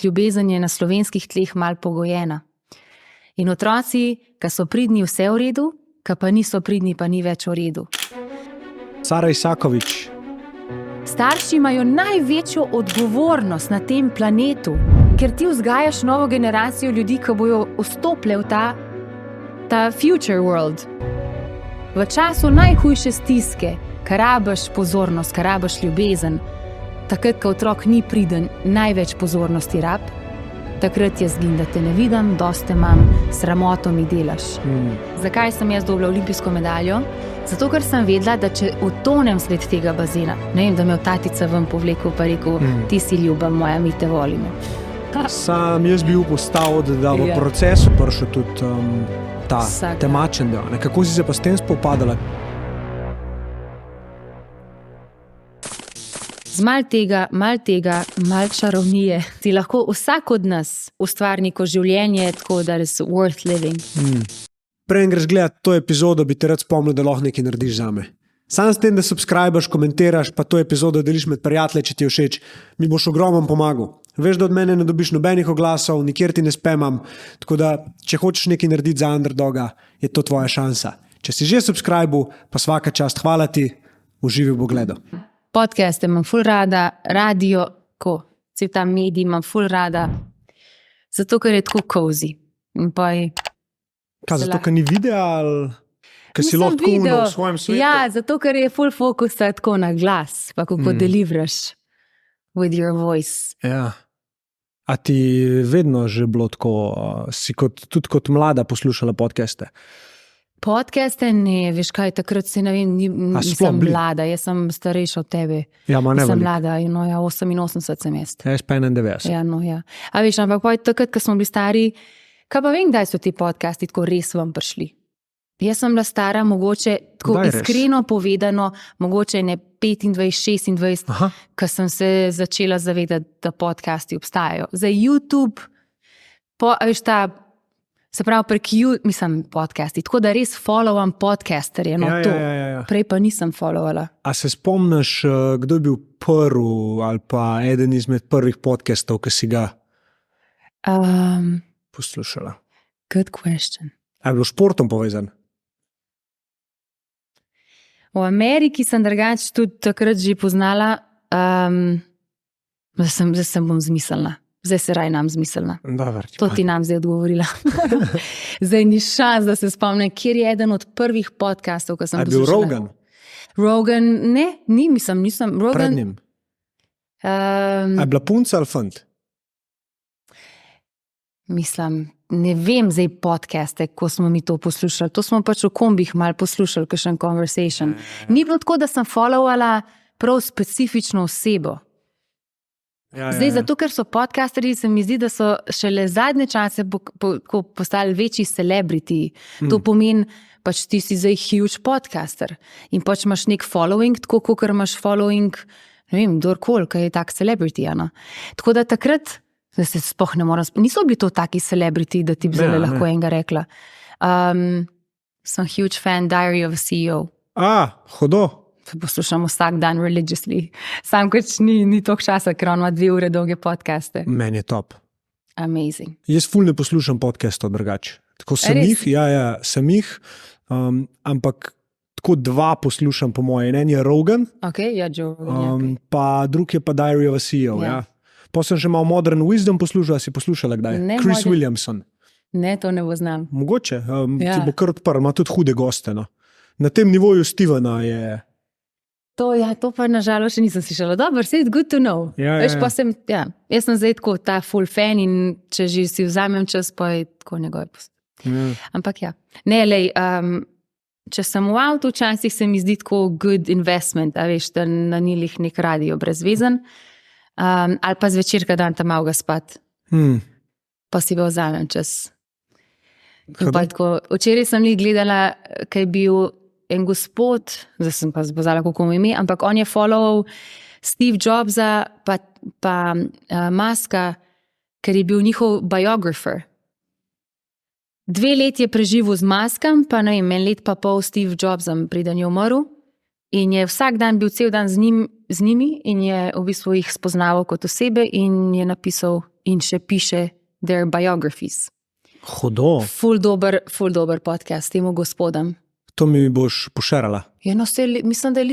ampak ljubezen je na slovenskih tleh mal pogojena. In otroci, ki so pridni, vse v redu, ki pa niso pridni, pa ni več v redu. Sara Isakovič. Starši imajo največjo odgovornost na tem planetu, ker ti vzgajaš novo generacijo ljudi, ki bojo vstopile v ta future world. V času najhujše stiske, ko rabiš pozornost, ko rabiš ljubezen, takrat, ko otrok ni priden, največ pozornosti rab, takrat jaz zgin, da te ne vidim, dosti imam, sramoto mi delaš. Zakaj sem jaz dobila olimpijsko medaljo? Zato, ker sem vedela, da če utonem svet tega bazena, ne vem, da me v tatica ven povlekel pa rekel, ti si ljuba moja, mi te volimo. Sam jaz bi upostal, da v procesu prišel tudi ta temačen del. Kako si se pa s tem spopadala? Z mal tega, mal čarovnije, ti lahko vsak od nas ustvari neko življenje, tako da je worth living. Preden greš gledat to epizodo, bi te rad spomnil, da lahko nekaj narediš zame. Sam s tem, da subscribeš, komentiraš, pa to epizodo deliš med prijatelji, če ti je všeč, mi boš ogromno pomagal. Veš, da od mene ne dobiš nobenih oglasov, nikjer ti ne spamam, tako da, če hočeš nekaj narediti za underdoga, je to tvoja šansa. Če si že subscribil, pa svaka čast, hvala ti, uživi v pogledu. Podcaste imam ful rada, radio, cel ta medij imam ful rada, zato, ker je tako cozy. In pa je... Kaj, zato, ker ni videa ali... Ker si lahko v svojem svetu? Ja, zato, ker je full focus tako na glas, pa kako deliveraš with your voice. Ja. A ti vedno že bilo tako, si tudi kot mlada poslušala podcaste? Podcaste ne, veš kaj, takrat si ne vem, nisem mlada, jaz sem starejša od tebe. Ja, ma ne veliko. Sem mlada, 88 sem jaz. Jaz pa 91. Ja, ja. A veš, ampak takrat, ko smo bili stari, kaj pa vem, kdaj so ti podcasti tako res vam prišli. Jaz sem bila stara, mogoče, tako iskreno povedano, mogoče ne 25, 26, ko sem se začela zavedati, da podcasti obstajajo. Za YouTube, veš ta, se pravi prek podcasti, tako da res followam podcasterje, Ja. Prej pa nisem followala. A se spomniš, kdo je bil prvi ali pa eden izmed prvih podcastov, ki si ga poslušala? Good question. A je bil športom povezan? V Ameriki sem drugače tudi takrat že poznala, zdaj sem bom zmislila. Zdaj se raj nam zmislila. To ti nam zdaj odgovorila. Zdaj ni šans, da se spomnim, kjer je eden od prvih podcastov, ko sem poslušala. A je bil Rogan? Rogan, ne, nisem. Rogan, pred njim? A je bila punca ali fant? Mislim, ne vem zdaj podcaste, ko smo mi to poslušali. To smo pač v kombih malo poslušali, kakšen conversation. Ni bilo tako, da sem followala prav specifično osebo. Zdaj, zato, ker so podcasterji, se mi zdi, da so šele zadnje čase postali večji celebrity. To pomeni, pač ti si zdaj huge podcaster in pač imaš nek following, tako kot imaš following, ne vem, kdorkoli, ki je tak celebrity. Tako da takrat, da se sploh ne morem, niso bili to taki celebrity, da ti bi zelo lahko enega rekla. Sem huge fan Diary of a CEO. Hudo. Poslušam vsak dan religiously. Sam kot ni toliko časa, ker on ima 2 ure dolge podcaste. Meni je top. Amazing. Jaz ful ne poslušam podcastov drugače. Tako sem jih, sem jih, ampak tako 2 poslušam po moje. En je Rogan, Joe Rogan, pa drug je pa Diary of a CEO. Pa sem še malo Modern Wisdom poslušala, si poslušala kdaj? Chris Williamson. Ne, to ne bo znam. Mogoče, ti bo kar odprl, ima tudi hude goste. No. Na tem nivoju Stevena je... To pa nažalost še nisem slišala. Dobro, it's good to know. Jaz sem zdaj tako ta full fan in če že si vzamem čas, pa je tako njegove postavljanje. Ampak Ne, če sem v avtu, včasih se mi zdi tako good investment, a veš, da na njih nek radio brezvezen, ali pa zvečer, kad dan tam malo ga spat. Pa si pa vzamem čas. Včeraj sem gledala, kaj je bil en gospod, zdaj sem pa zbozala, kako mu ime, ampak on je followal Steve Jobsa pa Muska, ker je bil njihov biographer. 2 let je preživel z Muskom, pa ne vem, 1 let pa pol Steve Jobsom, preden je umrl. In je vsak dan bil cel dan z njimi in je v bistvu jih spoznaval kot osebe in je napisal in še piše their biographies. Hudo. Ful dober podcast temu gospodom. To mi boš pošerala. Ja, no, mislim, da je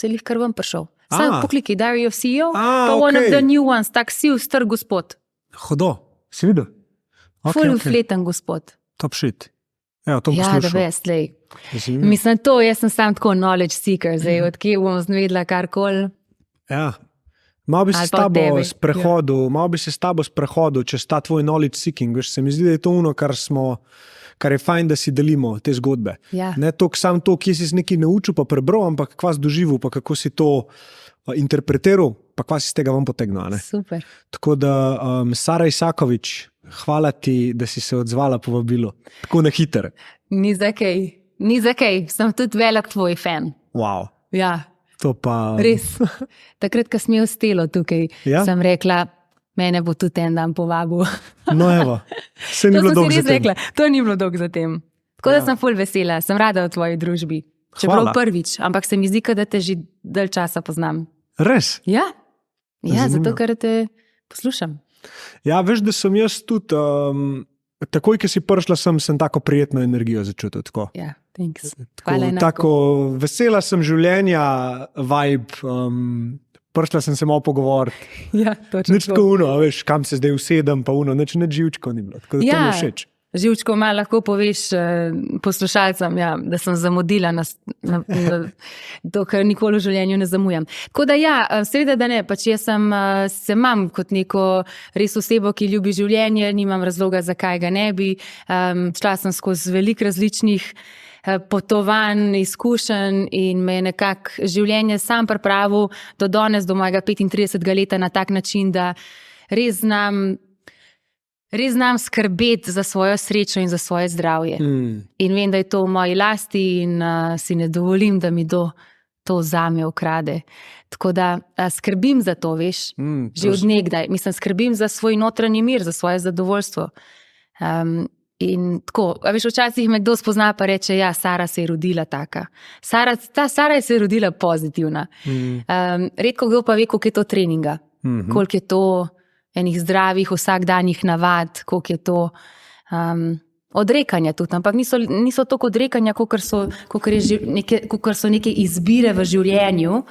lih kar vam prišel. Sam poklikaj Diary of CEO, pa one of the new ones, tak star gospod. Hudo, si videl? Ful fleten gospod. Top shit. Evo, to ja, da vest, lej. Mislim, jaz sem sam tako knowledge seeker, zdaj, odkje bom zvedla karkoli. Ja. Malo bi se s tabo sprehodil čez ta tvoj knowledge seeking. Veš, se mi zdi, da je to ono, kar je fajn, da si delimo te zgodbe. Ja. Ne samo to, kje si nekaj naučil, pa prebral, ampak kva si doživel, pa kako si to interpretiral, pa kva si z tega vam potegnil. Ne? Super. Tako da, Sara Isakovič, hvala ti, da si se odzvala povabilo. Tako na hiter. Ni za kaj. Sem tudi velik tvoj fan. Wow. Ja. To pa... Res. Takrat, ko sem imel stelo tukaj, sem rekla, mene bo tudi en dan povabil. No evo, se ni bilo dolgo za tem. To ni bilo dolgo za tem. Tako da sem ful vesela, sem rada v tvoji družbi. Čeprav prvič, ampak se mi zdi, da te že dalj časa poznam. Res? Ja, zato ker te poslušam. Ja, veš, da sem jaz tudi, takoj, ko si prišla, sem tako prijetno energijo začutil. Tako. Ja, thanks. Hvala enako. Tako vesela sem življenja, vibe, prišla sem se malo pogovoriti. Ja, točno. Nič tako uno, veš, kam se zdaj usedem, pa uno, nič živčko ni bilo. Tako da to mi všeč. Živčko malo lahko poveš poslušalcem, da sem zamudila na to, kar nikoli v življenju ne zamujam. Tako da seveda da ne, pač jaz se imam kot neko res osebo, ki ljubi življenje, nimam razloga, zakaj ga ne bi. Šla sem skozi veliko različnih potovanj, izkušenj in me je nekako življenje sam pripravil do danes, do mojega 35. leta na tak način, da res znam skrbeti za svojo srečo in za svoje zdravje. In vem, da je to v moji lasti in si ne dovolim, da mi to vzame, ukrade. Tako da skrbim za to, veš, že od nekdaj. Mislim, skrbim za svoj notranji mir, za svoje zadovoljstvo. In tako, veš, včasih me kdo spozna pa reče, Sara se je rodila taka. Sara se je rodila pozitivna. Redko kdo pa ve, koliko je to treninga, koliko je to enih zdravih vsakdanjih navad, koliko je to odrekanja tudi, ampak niso toliko odrekanja, kolikor so neke izbire v življenju,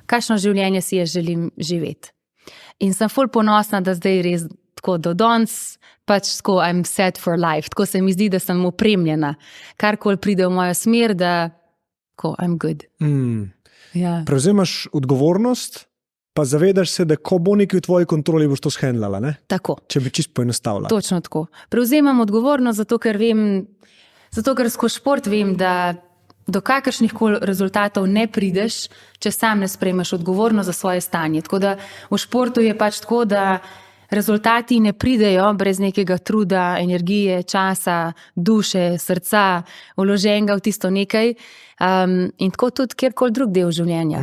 kakšno življenje si jaz želim živeti. In sem ful ponosna, da zdaj res tako do danes, pač tako I'm set for life, tako se mi zdi, da sem opremljena, karkoli pride v mojo smer, da tako I'm good. Ja. Prevzemaš odgovornost, pa zavedaš se, da ko bo nekaj v tvoji kontroli, boš to shendlala, ne? Tako. Če bi čisto poenostavila. Točno tako. Prevzemam odgovornost, zato ker skozi šport vem, da do kakršnih koli rezultatov ne prideš, če sam ne sprejmeš odgovornost za svoje stanje. Tako da v športu je pač tako, da rezultati ne pridejo brez nekega truda, energije, časa, duše, srca, vloženega v tisto nekaj. In tako tudi kjerkoli drug del življenja.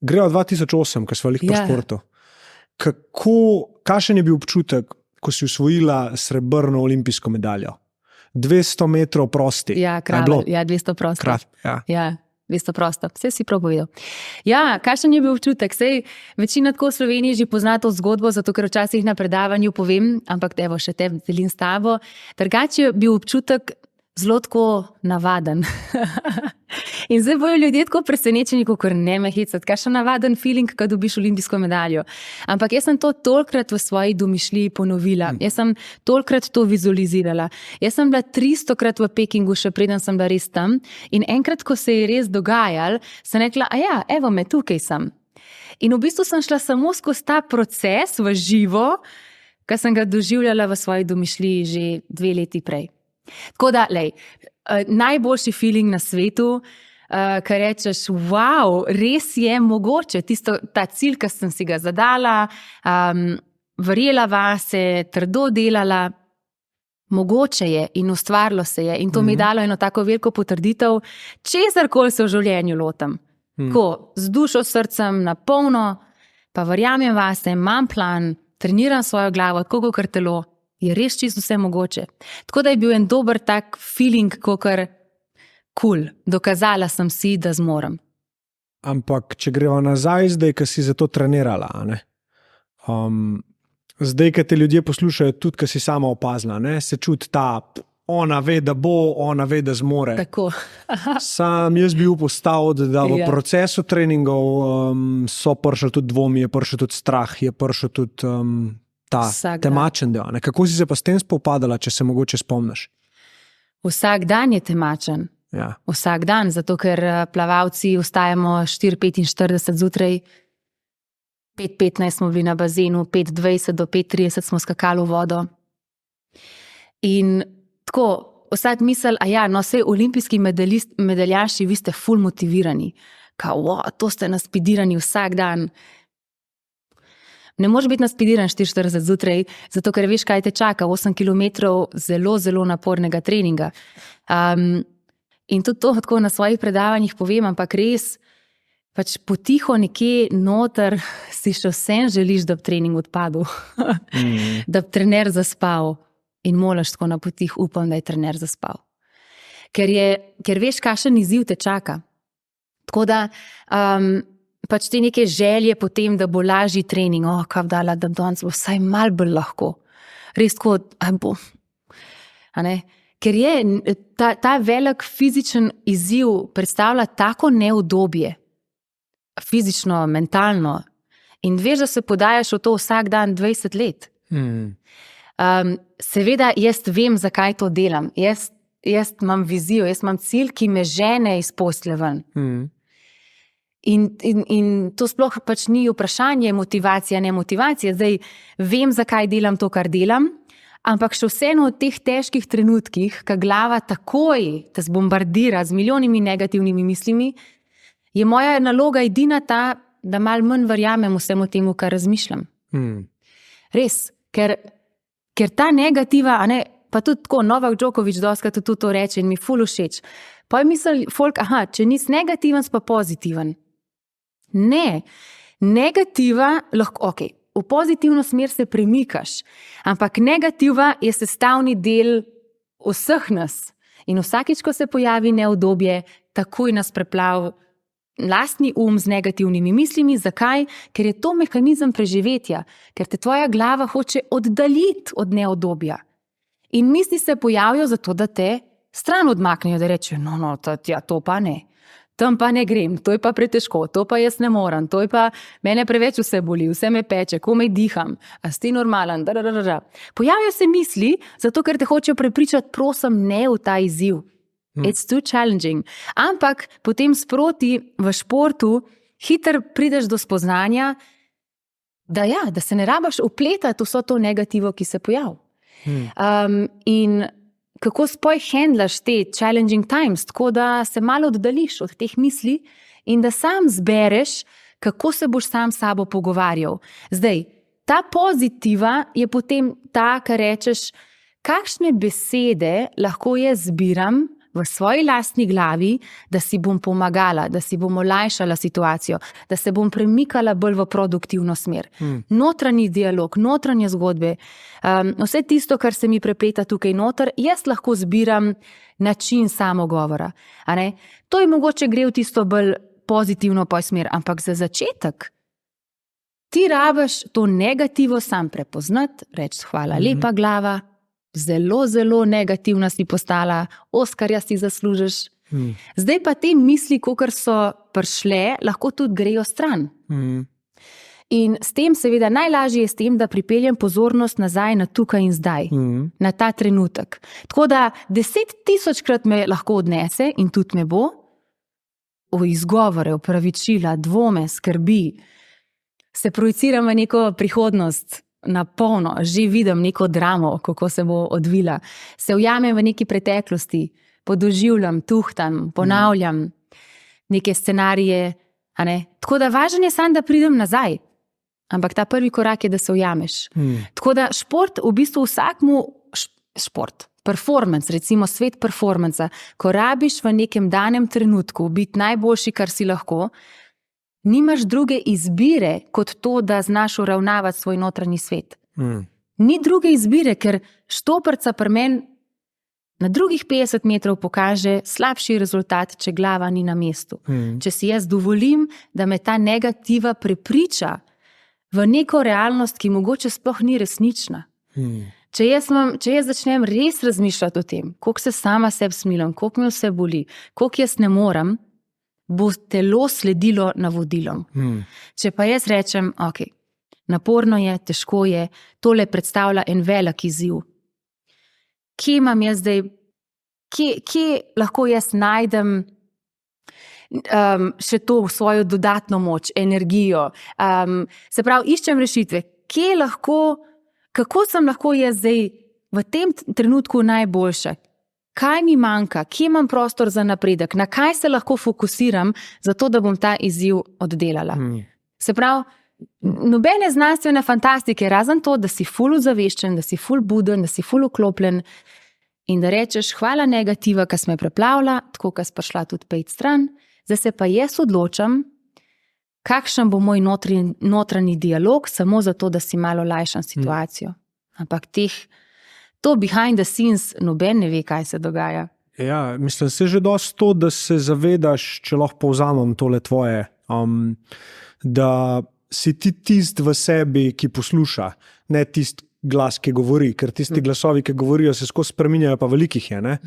Greva 2008, ko smo veliko po športu. Kakšen je bil občutek, ko si osvojila srebrno olimpijsko medaljo? 200 metrov prosti. Ja, 200 prosti. 200 prosto. Vse si prav povedal. Ja, kakšen je bil občutek? Sej večina tako v Sloveniji že pozna to zgodbo, zato ker včasih na predavanju povem, ampak evo, še te delim s tabo. Drugače je bil občutek zelo tako navaden. In zdaj bojo ljudje tako presenečeni, kakor ne me hecati. Kakšen navaden feeling, ko dobiš olimpijsko medaljo. Ampak jaz sem to tolikrat v svoji domišljiji ponovila. Jaz sem tolikrat to vizualizirala. Jaz sem bila 300krat v Pekingu, še preden sem bila res tam. In enkrat, ko se je res dogajalo, sem rekla, evo me, tukaj sem. In v bistvu sem šla samo skozi ta proces v živo, ki sem ga doživljala v svoji domišljiji že 2 leti prej. Tako da, najboljši feeling na svetu, kar rečeš, wow, res je mogoče, ta cilj, ki sem si ga zadala, verjela vase, trdo delala, mogoče je in ustvarilo se je in to mi je dalo eno tako veliko potrditev, česarkoli se v življenju lotam. Tako, z dušo, srcem, na polno, pa verjamem vase, imam plan, treniram svojo glavo, tako kot telo, je res čisto vse mogoče. Tako da je bil en dober tak feeling, kakor cool. Dokazala sem si, da zmorem. Ampak, če greva nazaj zdaj, ko si za to trenirala, ne? Zdaj, ko te ljudje poslušajo, tudi, ko si sama opazila, ne, se čuti ta, ona ve, da bo, ona ve, da zmore. Tako. Sam jaz bi upostavil, da v Ja. procesu treningov so prišli tudi dvomi, je prišel tudi strah, je prišel tudi ta Vsak dan. temačen del. Ne. Kako si se pa s tem spopadala, če se mogoče spomniš? Vsak dan je temačen. Ja. Vsak dan, zato ker plavalci vstajamo 4:45 zjutraj, 5:15 smo bili na bazenu, 5:20 do 5:30 smo skakali v vodo. In tako, vsak misel, no, sej olimpijski medaljaši, vi ste ful motivirani. Kao, to ste naspidirani vsak dan. Ne moreš biti naspidiran 4:40 zjutraj, zato ker veš, kaj te čaka, 8 km zelo, zelo napornega treninga. In tudi to tako na svojih predavanjih povem, ampak res, pač potiho nekje noter si še vsem želiš, da bi trening odpadel, da bi trener zaspal. In molaš tako na potih, upam, da je trener zaspal. Ker veš, kakšen izziv te čaka. Tako da pač te neke želje potem, da bo lažji trening, kaj dala, da danes bo vsaj malo bolj lahko. Res tako, bo. A ne? Ker je ta velik fizičen izziv predstavlja tako neudobje, fizično, mentalno, in veš, da se podajaš v to vsak dan 20 let. Seveda, jaz vem, zakaj to delam. Jaz imam vizijo, jaz imam cilj, ki me žene iz posle ven. In to sploh pač ni vprašanje motivacija, ne motivacija. Zdaj vem, zakaj delam to, kar delam, ampak še vseeno v teh težkih trenutkih, ko glava takoj te zbombardira z milijonimi negativnimi mislimi, je moja naloga edina ta, da malo manj verjamem vsemu temu, kar razmišljam. Res, ker ta negativa, pa tudi tako, Novak Djokovic dostakrat tudi to reče in mi ful všeč. Pa je misel folk, če nisi negativen, si pa pozitiven. Ne, negativa lahko, v pozitivno smer se premikaš, ampak negativa je sestavni del vseh nas. In vsakič, ko se pojavi neudobje, takoj nas preplav lastni z negativnimi mislimi. Zakaj? Ker je to mehanizem preživetja, ker te tvoja glava hoče oddaljiti od neudobja. In misli se pojavijo zato, da te stran odmaknejo, da rečejo, to pa ne. Tam pa ne grem, to je pa pretežko, to pa jaz ne morem, to je pa mene preveč vse boli, vse me peče, komaj diham, a si normalen, Pojavijo se misli, zato ker te hočejo prepričati, prosim, ne v ta izziv. It's too challenging. Ampak potem sproti v športu hitro prideš do spoznanja, da se ne rabaš vpletati vso to negativo, ki se pojavi. In kako spoj handlaš te challenging times, tako da se malo oddališ od teh misli in da sam zbereš, kako se boš sam s sabo pogovarjal. Zdaj, ta pozitiva je potem ta, kar rečeš, kakšne besede lahko jaz zbiram v svoji lastni glavi, da si bom pomagala, da si bom olajšala situacijo, da se bom premikala bolj v produktivno smer. Notranji dialog, notranje zgodbe, vse tisto, kar se mi prepleta tukaj noter, jaz lahko zbiram način samogovora. To je mogoče gre v tisto bolj pozitivno smer, ampak za začetek ti rabiš to negativo sam prepoznati, reči hvala lepa glava, zelo, zelo negativna si postala, Oskarja si zaslužiš. Zdaj pa te misli, kakor so prišle, lahko tudi grejo stran. In s tem seveda najlažje je s tem, da pripeljem pozornost nazaj na tukaj in zdaj, na ta trenutek. Tako da 10.000-krat me lahko odnese in tudi me bo v izgovore, opravičila, dvome, skrbi, se projiciram v neko prihodnost, na polno, že vidim neko dramo, kako se bo odvila. Se ujamem v neki preteklosti, podoživljam, tuhtam, ponavljam neke scenarije. Tako da važno je samo, da pridem nazaj. Ampak ta prvi korak je, da se ujameš. Tako da šport, v bistvu vsakmu šport, performance, recimo svet performanca, ko rabiš v nekem danem trenutku biti najboljši, kar si lahko, nimaš druge izbire, kot to, da znaš uravnavati svoj notranji svet. Ni druge izbire, ker štoprca pri meni na drugih 50 metrov pokaže slabši rezultat, če glava ni na mestu. Če si jaz dovolim, da me ta negativa prepriča v neko realnost, ki mogoče sploh ni resnična. Če jaz začnem res razmišljati o tem, koliko se sama sebi smilim, koliko me vse boli, koliko jaz ne morem, bo telo sledilo navodilom. Če pa jaz rečem, ok, naporno je, težko je, tole predstavlja en velik izziv. Kje imam jaz zdaj, kje lahko jaz najdem še to svojo dodatno moč, energijo. Se pravi, iščem rešitve, kako sem lahko jaz zdaj v tem trenutku najboljša, kaj mi manjka, kje imam prostor za napredek, na kaj se lahko fokusiram, zato da bom ta izziv oddelala. Se pravi, nobene znanstvene fantastike, razen to, da si ful ozaveščen, da si ful buden, da si ful vklopljen in da rečeš, hvala negativa, ki me preplavlja, tako ki sem prišla tudi pejt stran, zdaj se pa jaz odločam, kakšen bo moj notranji dialog, samo zato, da si malo lajšam situacijo. Ampak to behind the scenes noben ne ve, kaj se dogaja. Ja, mislim, se že dosti to, da se zavedaš, če lahko povzamem tole tvoje, da si ti tist v sebi, ki posluša, ne tist glas, ki govori, ker tisti glasovi, ki govorijo, se skozi spreminjajo, pa velikih je, ne?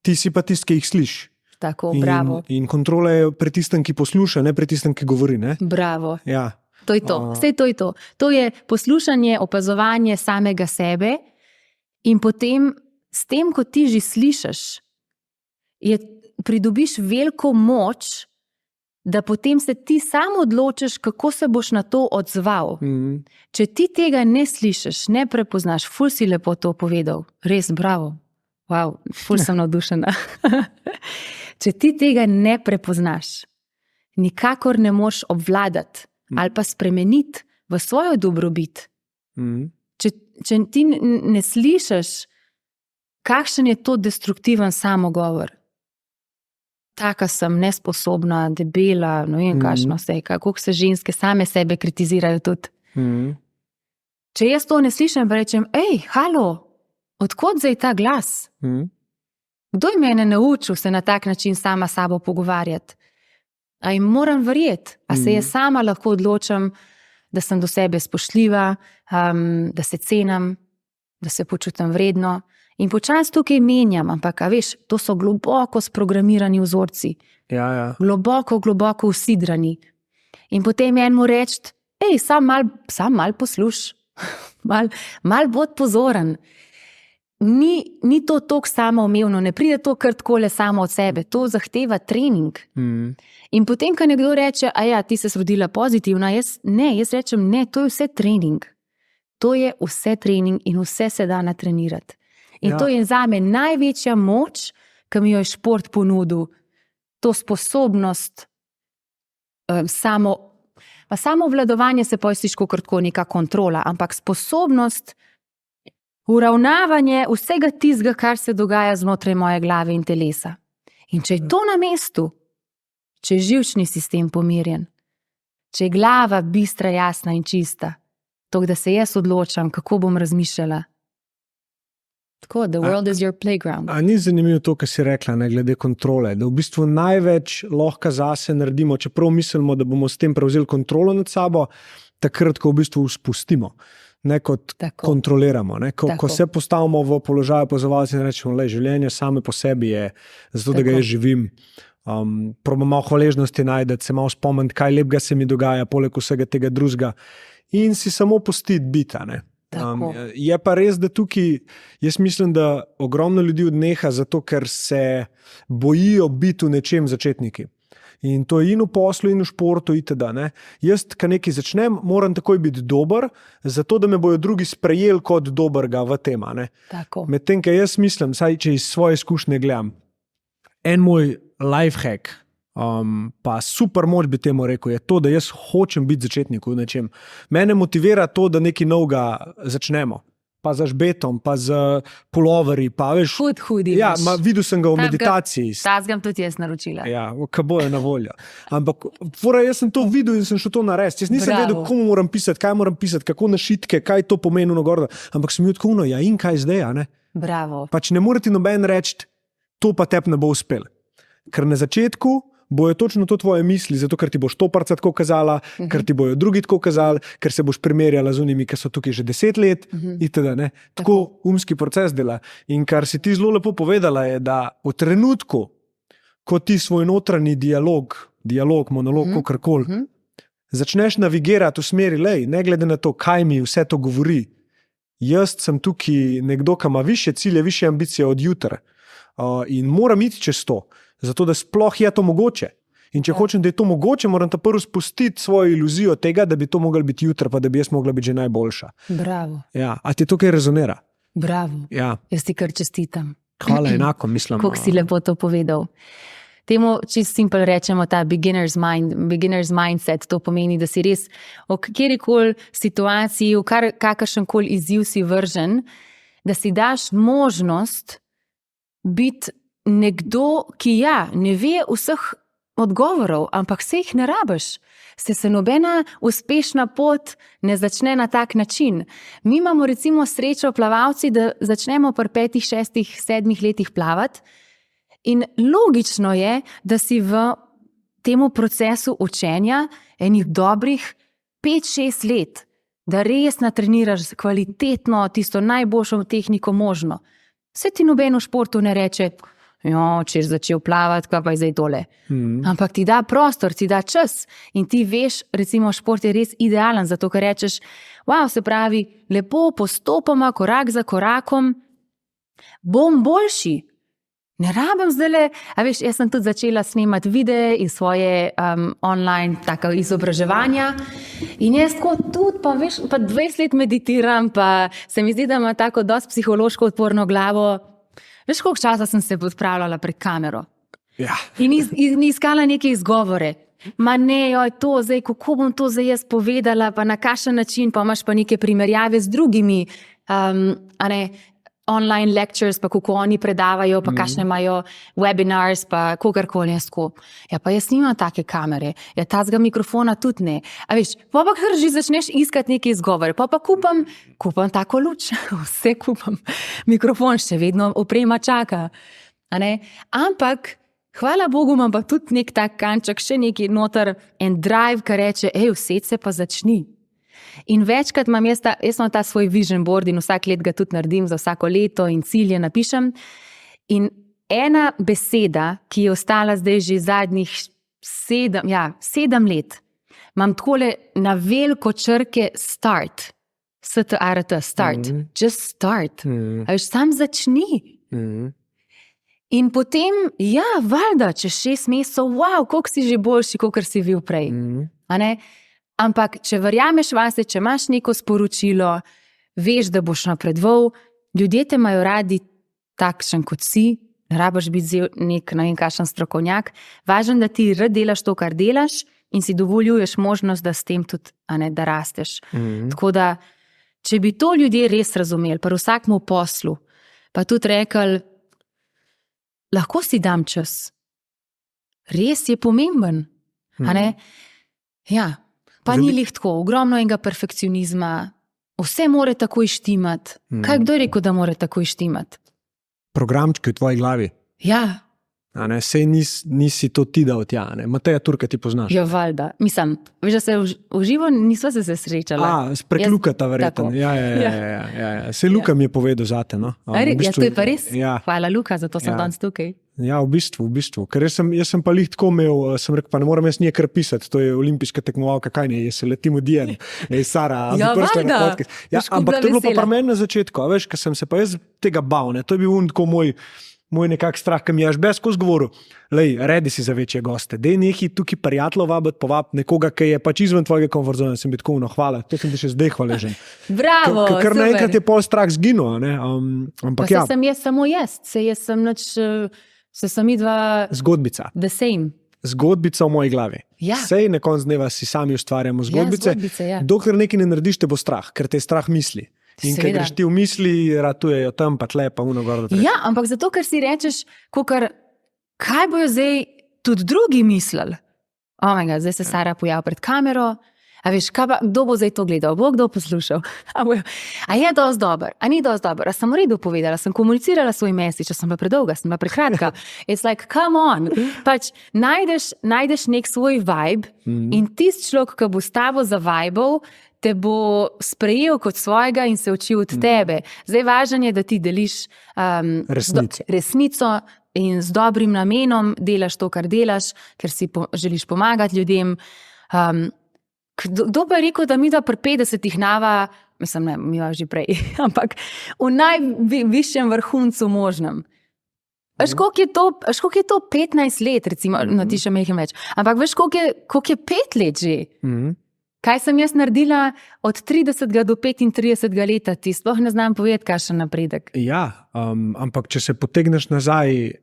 Ti si pa tist, ki jih slišiš. Tako, bravo. In kontrola je pri tistem, ki posluša, ne pri tistem, ki govori, ne? Bravo. Ja. To je to. Vse to je to. To je poslušanje, opazovanje samega sebe in potem s tem, ko ti že slišiš, pridobiš veliko moč, da potem se ti sam odločiš, kako se boš na to odzval. Če ti tega ne slišiš, ne prepoznaš, ful si lepo to povedal, res bravo, wow, ful sem navdušena. Če ti tega ne prepoznaš, nikakor ne moš obvladati ali pa spremeniti v svojo dobrobit. Če ti ne slišiš, kakšen je to destruktiven samogovor. Taka sem, nesposobna, debela, no vem kakšno vse, kako se ženske same sebe kritizirajo tudi. Če jaz to ne slišim, pa rečem, halo, odkot zdaj ta glas? Kdo je mene naučil se na tak način sama sabo pogovarjati? A jim moram verjeti? A se jaz sama lahko odločam, da sem do sebe spoštljiva, da se cenim, da se počutim vredno? In počasi tukaj menjam, ampak, a veš, to so globoko sprogramirani vzorci. Ja. Globoko usidrani. In potem enemu reči, sam mal posluš, mal bod pozoren. Ni to toliko samoumevno, ne pride to kar takole samo od sebe, to zahteva trening. In potem, ko nekdo reče, ti se rodila pozitivna, jaz rečem, ne, to je vse trening. To je vse trening in vse se da natrenirati. In to je zame največja moč, ki mi jo je šport ponudil. To sposobnost, samovladovanje se pojstiš kot neka kontrola, ampak sposobnost uravnavanje vsega tistega, kar se dogaja znotraj moje glave in telesa. In če je to na mestu, če je živčni sistem pomirjen, če je glava bistra, jasna in čista, to, da se jaz odločam, kako bom razmišljala. Tako, the world is your playground. A ni zanimivo to, kar si rekla, ne, glede kontrole, da v bistvu največ lahko zase naredimo, čeprav mislimo, da bomo s tem prevzeli kontrolo nad sabo, takrat, ko v bistvu spustimo, ne kot kontroliramo. Ne, ko se postavimo v položaj opazovalca in rečemo, življenje same po sebi je, zato da ga jaz živim. Probam malo hvaležnosti najdeti, se malo spomniti, kaj lepega se mi dogaja, poleg vsega tega drugega in si samo pustiti biti, ne. Je pa res, da tukaj, jaz mislim, da ogromno ljudi odneha zato, ker se bojijo biti v nečem začetniki. In to je in v poslu, in v športu, itd. Ne? Jaz, ko nekaj začnem, moram takoj biti dober, zato da me bojo drugi sprejeli kot dobrega v tem. Medtem, ko jaz mislim, saj če iz svoje izkušnje gledam, en moj lifehack, pa super moč bi temu rekel, je to, da jaz hočem biti začetnik v nečem. Mene motivira to, da nekaj novega začnemo. Pa z žbetom, pa z puloverji, pa veš. Hudi. Ja, videl sem ga v meditaciji. Tazgam tudi jaz naročila. Ja, kako je na voljo. Ampak jaz sem to videl in sem šel to narediti. Jaz nisem vedel, komu moram pisati, kaj moram pisati, kako na šitke, kaj to pomeni nagor. Ampak sem bil tako, in kaj zdaj, ne? Bravo. Pač ne more ti noben reči, to pa tebi ne bo uspel. Ker na začetku bojo točno to tvoje misli, zato ker ti boš to parca tako kazala, ker ti bojo drugi tako kazali, ker se boš primerjala z unimi, ki so tukaj že 10 let, itd. Ne? Tako umski proces dela. In kar si ti zelo lepo povedala, je, da v trenutku, ko ti svoj notranji dialog, monolog, kakorkoli, začneš navigirati v smeri, lej, ne glede na to, kaj mi vse to govori. Jaz sem tukaj nekdo, ki ima više cilje, više ambicije od jutra in moram iti čez to, zato da sploh je to mogoče. In če hočem, da je to mogoče, moram ta prvo spustiti svojo iluzijo tega, da bi to moglo biti jutra, pa da bi jaz mogla biti že najboljša. Bravo. Ja, a ti to kaj rezonira? Bravo. Ja. Jaz ti kar čestitam. Hvala, enako mislim. Kako si lepo to povedal. Temu čisto simpel rečemo ta beginner's mindset, to pomeni, da si res v kjerikoli situaciji, v kakršenkoli izziv si vržen, da si daš možnost biti nekdo, ki ne ve vseh odgovorov, ampak se jih ne rabiš. Se nobena uspešna pot ne začne na tak način. Mi imamo recimo srečo plavalci, da začnemo pri 5, 6, 7 letih plavati. In logično je, da si v temu procesu učenja enih dobrih 5-6 let, da res natreniraš kvalitetno, tisto najboljšo tehniko možno. Se ti noben v športu ne reče, če si začel plavati, kaj pa je zdaj tole. Ampak ti da prostor, ti da čas in ti veš, recimo šport je res idealen, zato ker rečeš, se pravi, lepo postopoma, korak za korakom, bom boljši. Ne rabim zdajle, jaz sem tudi začela snemati videe in svoje online izobraževanja in jaz tako tudi, pa 20 let meditiram, pa se mi zdi, da ima tako dosti psihološko odporno glavo. Veš, koliko časa sem se odpravljala pred kamero? Ja. In iskala neke izgovore. Ma ne, to zdaj, kako bom to zdaj jaz povedala, pa na kakšen način, pa imaš pa neke primerjave z drugimi, online lectures, pa kako oni predavajo, pa kakšne imajo webinars, pa kogarkoli jaz tako. Pa jaz nimam take kamere, tazga mikrofona tudi ne. A veš, pa kar že začneš iskati neke izgovore, pa kupam tako luč, vse kupam. Mikrofon še vedno oprema čaka. Ampak, hvala Bogu, imam pa tudi nek tak kanček, še neki noter en drive, ki reče, vsed se pa začni. In večkrat imam jaz ta svoj vision board in vsak let ga tudi naredim za vsako leto in cilje napišem. In ena beseda, ki je ostala zdaj že zadnjih 7 let, imam takole na veliko črke start. S-T-A-R-T, start. Just start. A veš, sam začni. In potem, valjda, čez 6 mesecev, koliko si že boljši, kakor si bil prej. A ne? Ampak, če verjameš vase, če imaš neko sporočilo, veš, da boš napredoval, ljudje te imajo radi takšen kot si, ne rabiš biti nek, ne vem kakšen strokovnjak, važno, da ti rad delaš to, kar delaš in si dovoljuješ možnost, da s tem tudi, da rasteš. Tako da, če bi to ljudje res razumeli, pri vsakmu poslu, pa tudi rekli, lahko si dam čas. Res je pomemben. Pa ni lih tako, ogromno enega perfekcionizma, vse more takoj štimati. Kaj kdo je rekel, da more takoj štimati? Programčki v tvoji glavi. Ja. Sej nisi to ti dal tja, Mateja Turka ti poznaš. Valjda. Mislim, veš, da se v živo nisva se srečala. Prek Lukata verjetno. Ja. Sej Luka mi je povedal zate. To je pa res? Hvala Luka, zato sem danes tukaj. Ja, v bistvu. Ker jaz sem pa lih tako imel, sem rekel, pa ne moram jaz nije kar pisati, to je olimpijska tekmovalka, kaj ne, jaz se letim v dijen, Sara. Valjda. Ampak to je bilo pa pri meni na začetku, veš, ker sem se pa jaz tega bal, to je bil tako moj nekak strah, ki mi je baš skozi govoril, redi si za večje goste, dej nekaj tukaj prijateljev vabiti, povabiti nekoga, ki je pač izven tvojega komfort zone, sem biti tako, hvala, to sem ti še zdaj hvaležen. Bravo, super. Ker naenkrat je pol strah zginil, ampak pa sem jaz samo jaz sem nič, se sem idva zgodbica. The same. Zgodbica v moji glavi. Ja. Sej na koncu dneva si sami ustvarjamo zgodbice. Dokler nekaj ne narediš, te bo strah, ker te je strah misli. In ker greš ti v misli, ratujejo tam, pa tle, pa uno gor. Ja, ampak zato, ker si rečeš, kaj bojo zdaj tudi drugi mislili? Zdaj se Sara pojavi pred kamero, A veš, kdo bo zdaj to gledal, bo kdo poslušal? A je dosti dober, a ni dosti dober, a sem v redu povedala, sem komunicirala svoj message, če sem bila predolga, sem bila prekratka. It's like, come on. Pač najdeš nek svoj vibe in tisti človek, ki bo s tabo zavibal, te bo sprejel kot svojega in se učil od tebe. Zdaj važno je, da ti deliš resnico in z dobrim namenom delaš to, kar delaš, ker si želiš pomagati ljudem. Kdo pa je rekel, da mi da pri 50-ih nava, mislim, ne, mi že prej, ampak v najvišjem vrhuncu možnem. Veš, koliko je to 15 let, recimo, no ti še mehim več, ampak veš, koliko je 5 let že? Kaj sem jaz naredila od 30 do 35 leta, ti sploh ne znam povedati, kakšen napredek. Ja, ampak če se potegneš nazaj,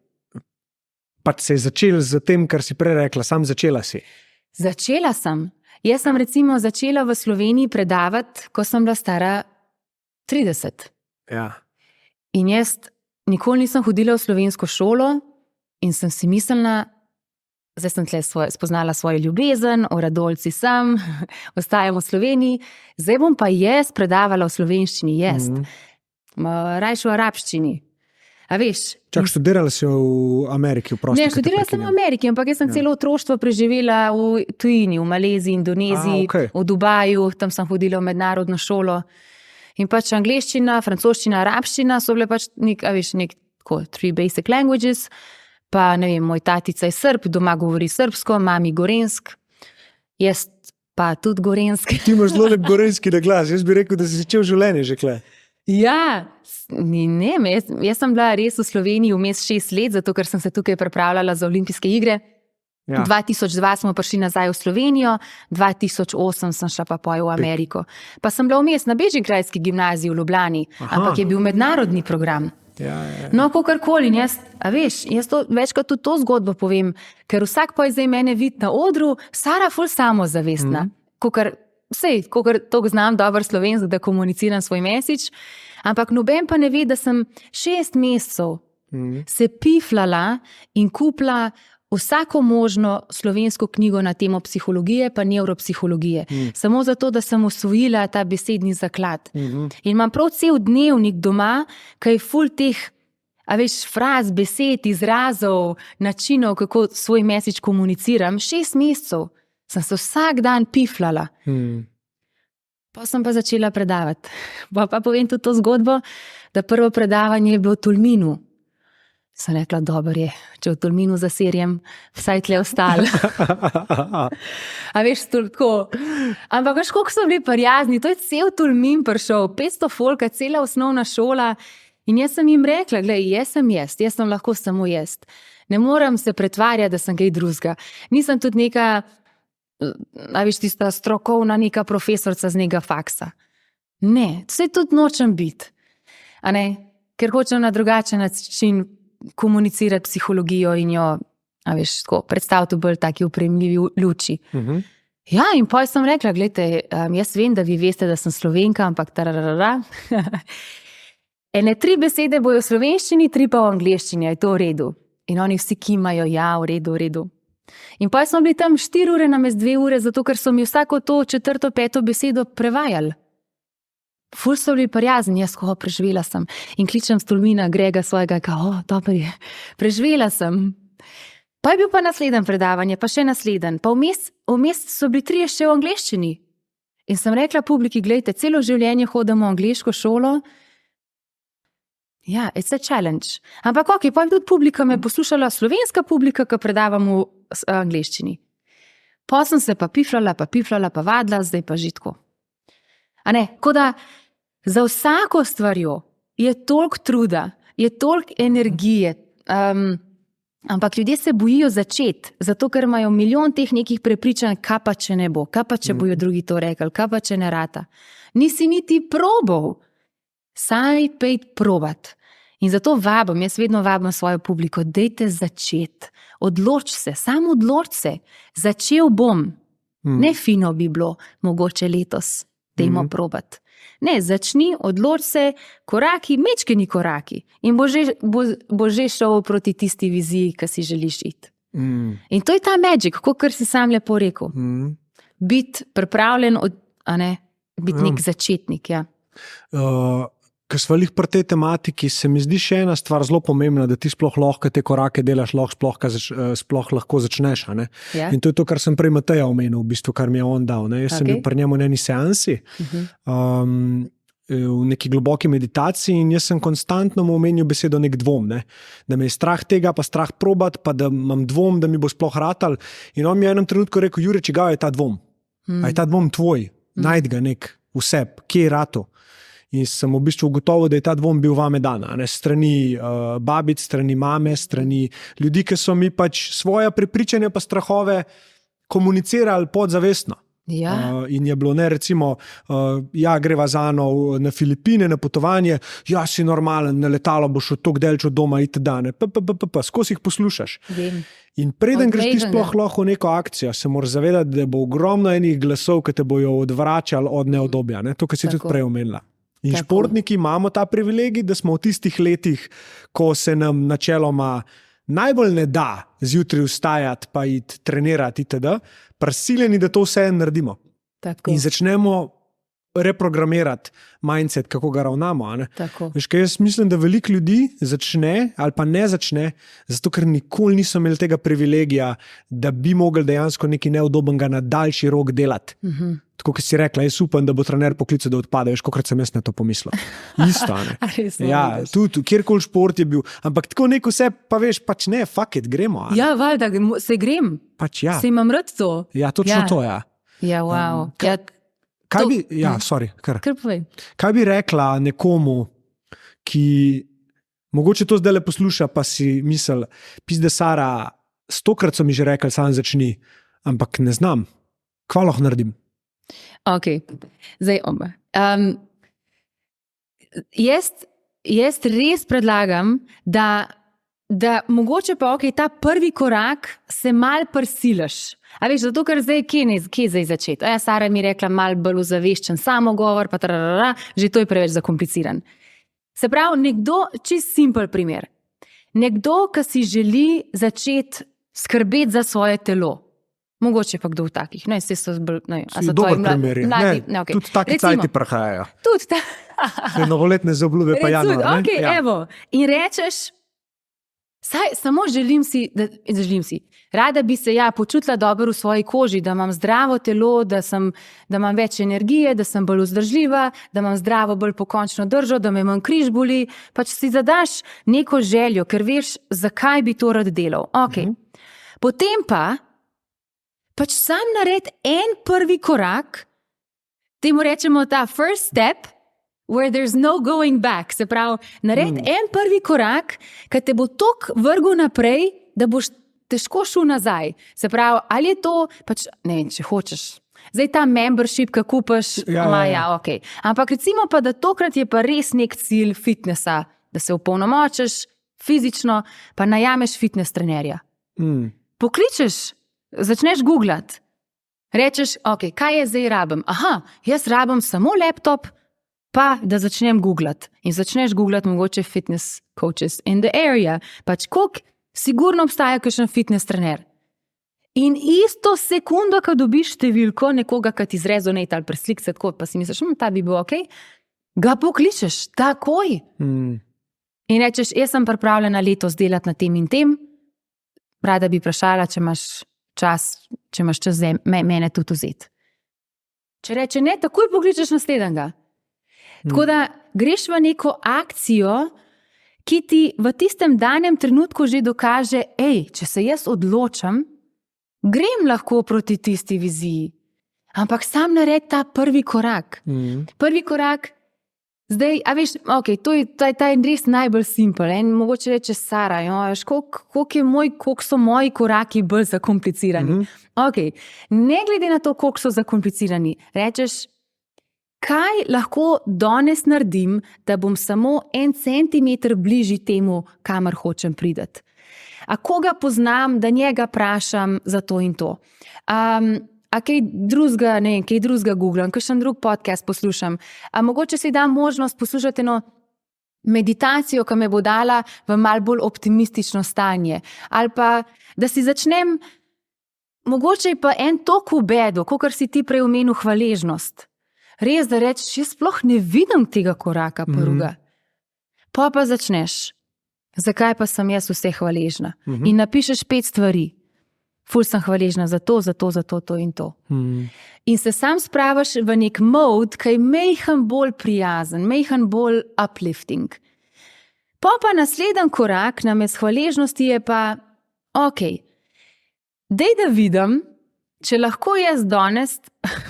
pač se je začel z tem, kar si prej rekla, sam začela si. Začela sem. Jaz sem recimo začela v Sloveniji predavati, ko sem bila stara 30. Ja. In jaz nikoli nisem hodila v slovensko šolo in sem si mislila, zdaj sem tle spoznala svojo ljubezen, o Radolci sem, ostajam v Sloveniji, zdaj bom pa jaz predavala v slovenščini, rajši v arabščini. A veš? Čak, študirala si v Ameriki, v prosti? Ne, študirala sem v Ameriki, ampak jaz sem celo otroštvo preživela v tujini, v Maleziji, Indoneziji, v Dubaju, tam sem hodila v mednarodno šolo. In pač angleščina, francoščina, arabščina so bile pač three basic languages. Pa ne vem, moj tatica je Srb, doma govori srbsko, mami gorensk, jaz pa tudi gorensk. Ti imaš zelo lep gorenski glas, jaz bi rekel, da si začel življenje že kle. Ja, jaz sem bila res v Sloveniji vmes 6 let, zato ker sem se tukaj pripravljala za olimpijske igre. Ja. 2002 smo prišli nazaj v Slovenijo, 2008 sem šla pa v Ameriko. Pa sem bila vmes na Bežigrajski gimnaziji v Ljubljani, ampak je bil mednarodni program. Ja. No, kakorkoli, jaz to večkrat tudi to zgodbo povem, ker vsak pa je zdaj mene vidi na odru, Sara ful samozavestna, kakor to znam dobro slovensko, da komuniciram svoj message, ampak noben pa ne ve, da sem 6 mesecev se piflala in kupila vsako možno slovensko knjigo na temo psihologije pa nevropsihologije. Samo zato, da sem osvojila ta besedni zaklad. In imam prav cel dnevnik doma, kaj je ful teh, fraz, besed, izrazov, načinov, kako svoj message komuniciram. 6 mesecev sem se vsak dan piflala. Pa sem pa začela predavati. Pa povem tudi to zgodbo, da prvo predavanje je bilo v Tolminu. Sem rekla, dobro je, če v Tolminu zaserjem, vsaj tle ostalo. Tako. Ampak veš, koliko so bili prijazni, to je cel Tolmin prišel, 500 folka, cela osnovna šola. In jaz sem jim rekla, glej, jaz sem lahko samo jaz. Ne moram se pretvarjati, da sem kaj drugega. Nisem tudi neka, tista strokovna neka profesorica z nekega faksa. Ne, vse tudi nočem biti. Ker hočem na drugačen način komunicirati psihologijo in jo, predstaviti v bolj taki opremljivi luči. Ja, in potem sem rekla, gledajte, jaz vem, da vi veste, da sem Slovenka, ampak ene 3 besede bojo v slovenščini, 3 pa v angleščini, je to v redu. In oni vsi kimajo, ja, v redu. In potem smo bili tam 4 ure namesto 2 ure, zato ker so mi vsako to 4., 5. besedo prevajali. Ful so bili prijazni, jaz preživela sem. In kličem s Tolmina Grega svojega, dobro je, preživela sem. Pa je bil pa naslednje predavanje, pa še naslednje. Pa vmes so bili 3 še v angleščini. In sem rekla publiki, gledajte, celo življenje hodimo v angleško šolo. Ja, it's a challenge. Ampak pa tudi publika me poslušala, slovenska publika, ki predavam v angleščini. Pa sem se pa piflala, pa vadila, zdaj pa žitko. Tako da za vsako stvarjo je toliko truda, je toliko energije, ampak ljudje se bojijo začeti, zato ker imajo milijon teh nekih prepričanj, kaj pa če ne bo, kaj pa če bojo drugi to rekli, kaj pa če ne rata. Nisi niti probal, saj pejt probat. In zato jaz vedno vabim svojo publiko, dajte začeti, odloč se, samo odloč se, začel bom, ne fino bi bilo, mogoče letos. Dajmo probati. Ne, začni, odloč se, koraki, mečkeni koraki in bo že šel proti tisti viziji, ki si želiš iti. In to je ta magic, kakor si sam lepo rekel. biti pripravljen, biti nek začetnik. Ja. Ker smo jih pri tej tematiki, se mi zdi še ena stvar zelo pomembna, da ti sploh lahko te korake delaš, sploh lahko začneš. Ja. In to je to, kar sem prej Mateja omenil, v bistvu, kar mi je on dal. Jaz sem bil pri njemu na eni seansi, v neki globoki meditaciji in jaz sem konstantno mu omenil besedo nek dvom. Da me je strah tega, pa strah probat, pa da imam dvom, da mi bo sploh ratal. In on mi je v enem trenutku rekel, Jure, čigav je ta dvom? A je ta dvom tvoj? Najdi ga nek vseb, kje je rato? In sem v bistvu ugotovil, da je ta dvom bil vame dan, strani babic, strani mame, strani ljudi, ki so mi pač svoje prepričanja pa strahove komunicirali podzavestno. Ja. In je bilo, recimo, greva z Ano na Filipine, na potovanje, si normalen, na letalo boš toliko delč od doma itd. Skozi jih poslušaš. Vem. In preden greš ti sploh lahko v neko akcijo, se moraš zavedati, da bo ogromno enih glasov, ki te bojo odvračali od neodobja. To, kar si tudi prej omenila. In športniki imamo ta privilegij, da smo v tistih letih, ko se nam načeloma najbolj ne da zjutraj vstajati pa iti trenirati itd., prisiljeni, da to vse naredimo. Tako. In začnemo reprogramirati mindset, kako ga ravnamo. Veš, kaj jaz mislim, da veliko ljudi začne ali pa ne začne, zato ker nikoli niso imeli tega privilegija, da bi mogli dejansko nekaj neudobnega na daljši rok delati. Tako, kot si rekla, jaz upam, da bo trener poklical, da odpade. Veš, kolikrat sem jaz na to pomislil. Isto, tudi kjerkoli šport je bil. Ampak tako neko vse, pa veš, pač ne, fuck it, gremo. Ja, valjda, se grem. Pač ja. Se imam rad to. Ja, točno to, ja. Ja, wow. Kaj bi, sorry, kar povej. Kaj bi rekla nekomu, ki mogoče to zdaj le posluša, pa si misli, pizde Sara, 100krat so mi že rekli, sam začni, ampak ne znam. Kva lahko naredim? Ok, zdaj oba. Jaz res predlagam, da mogoče pa ta prvi korak se mal prisiliš. A veš, zato ker zdaj, kje zdaj začeti? Sara mi je rekla, mal bolj ozaveščen samogovor, pa že to je preveč zakompliciran. Se pravi, nekdo, čist simpel primer. Nekdo, ki si želi začeti skrbeti za svoje telo. Mogoče pa kdo v takih. Dober primer je. Tudi taki cajti prahajajo. Tudi ta. Novoletne zaobljube pa januar. In rečeš, samo želim si, rada bi se počutila dobro v svoji koži, da imam zdravo telo, da imam več energije, da sem bolj vzdržljiva, da imam zdravo, bolj pokončno držo, da me manj križ boli. Pač si zadaš neko željo, ker veš, zakaj bi to rad delal. Potem pač sam naredi en prvi korak, temu rečemo ta first step, where there's no going back. Se pravi, naredi en prvi korak, ki te bo toliko vrgel naprej, da boš težko šel nazaj. Se pravi, ali je to, pač, ne vem, če hočeš. Zdaj ta membership, ki kupaš, ok. Ampak recimo pa, da tokrat je pa res nek cilj fitnessa, da se opolnomočiš fizično, pa najameš fitness trenerja. Pokličeš, začneš googlati, rečeš, ok, kaj je zdaj rabim? Jaz rabim samo laptop, pa da začnem googlati. In začneš googlati mogoče fitness coaches in the area. Pač koliko sigurno obstaja kakšen fitness trener. In isto sekundo, ko dobiš številko nekoga, ki ti zrezonate ali preslik se tako, pa si misliš, ta bi bil ok, ga pokličeš takoj. In rečeš, jaz sem pripravljena letos delati na tem in tem, rada bi vprašala, če imaš čas mene tudi vzeti. Če reče ne, takoj pokličeš naslednjega. Tako da greš v neko akcijo, ki ti v tistem danem trenutku že dokaže, če se jaz odločam, grem lahko proti tisti viziji. Ampak sam naredi ta prvi korak. Prvi korak, zdaj, a veš, ok, to je res najbolj simpel. Mogoče reče Sara, koliko so moji koraki bolj zakomplicirani. Ok, ne glede na to, koliko so zakomplicirani, rečeš, kaj lahko danes naredim, da bom samo 1 centimeter bližji temu, kamor hočem priti. A koga poznam, da njega vprašam za to in to. A kaj drugega googlam, kakšen drug podcast poslušam. A mogoče si dam možnost poslušati eno meditacijo, ki me bo dala v malo bolj optimistično stanje. Ali pa, da si začnem mogoče je pa en tok v bedu, kot si ti prej omenil hvaležnost. Res, da rečeš, jaz sploh ne vidim tega koraka prvega. Pa začneš, zakaj pa sem jaz vse hvaležna? In napišeš 5 stvari. Ful sem hvaležna za to, to in to. In se sam spravaš v nek mod, ki je mejhen bolj prijazen, mejhen bolj uplifting. Pa naslednji korak namesto hvaležnosti je pa, ok, dej da vidim, če lahko jaz danes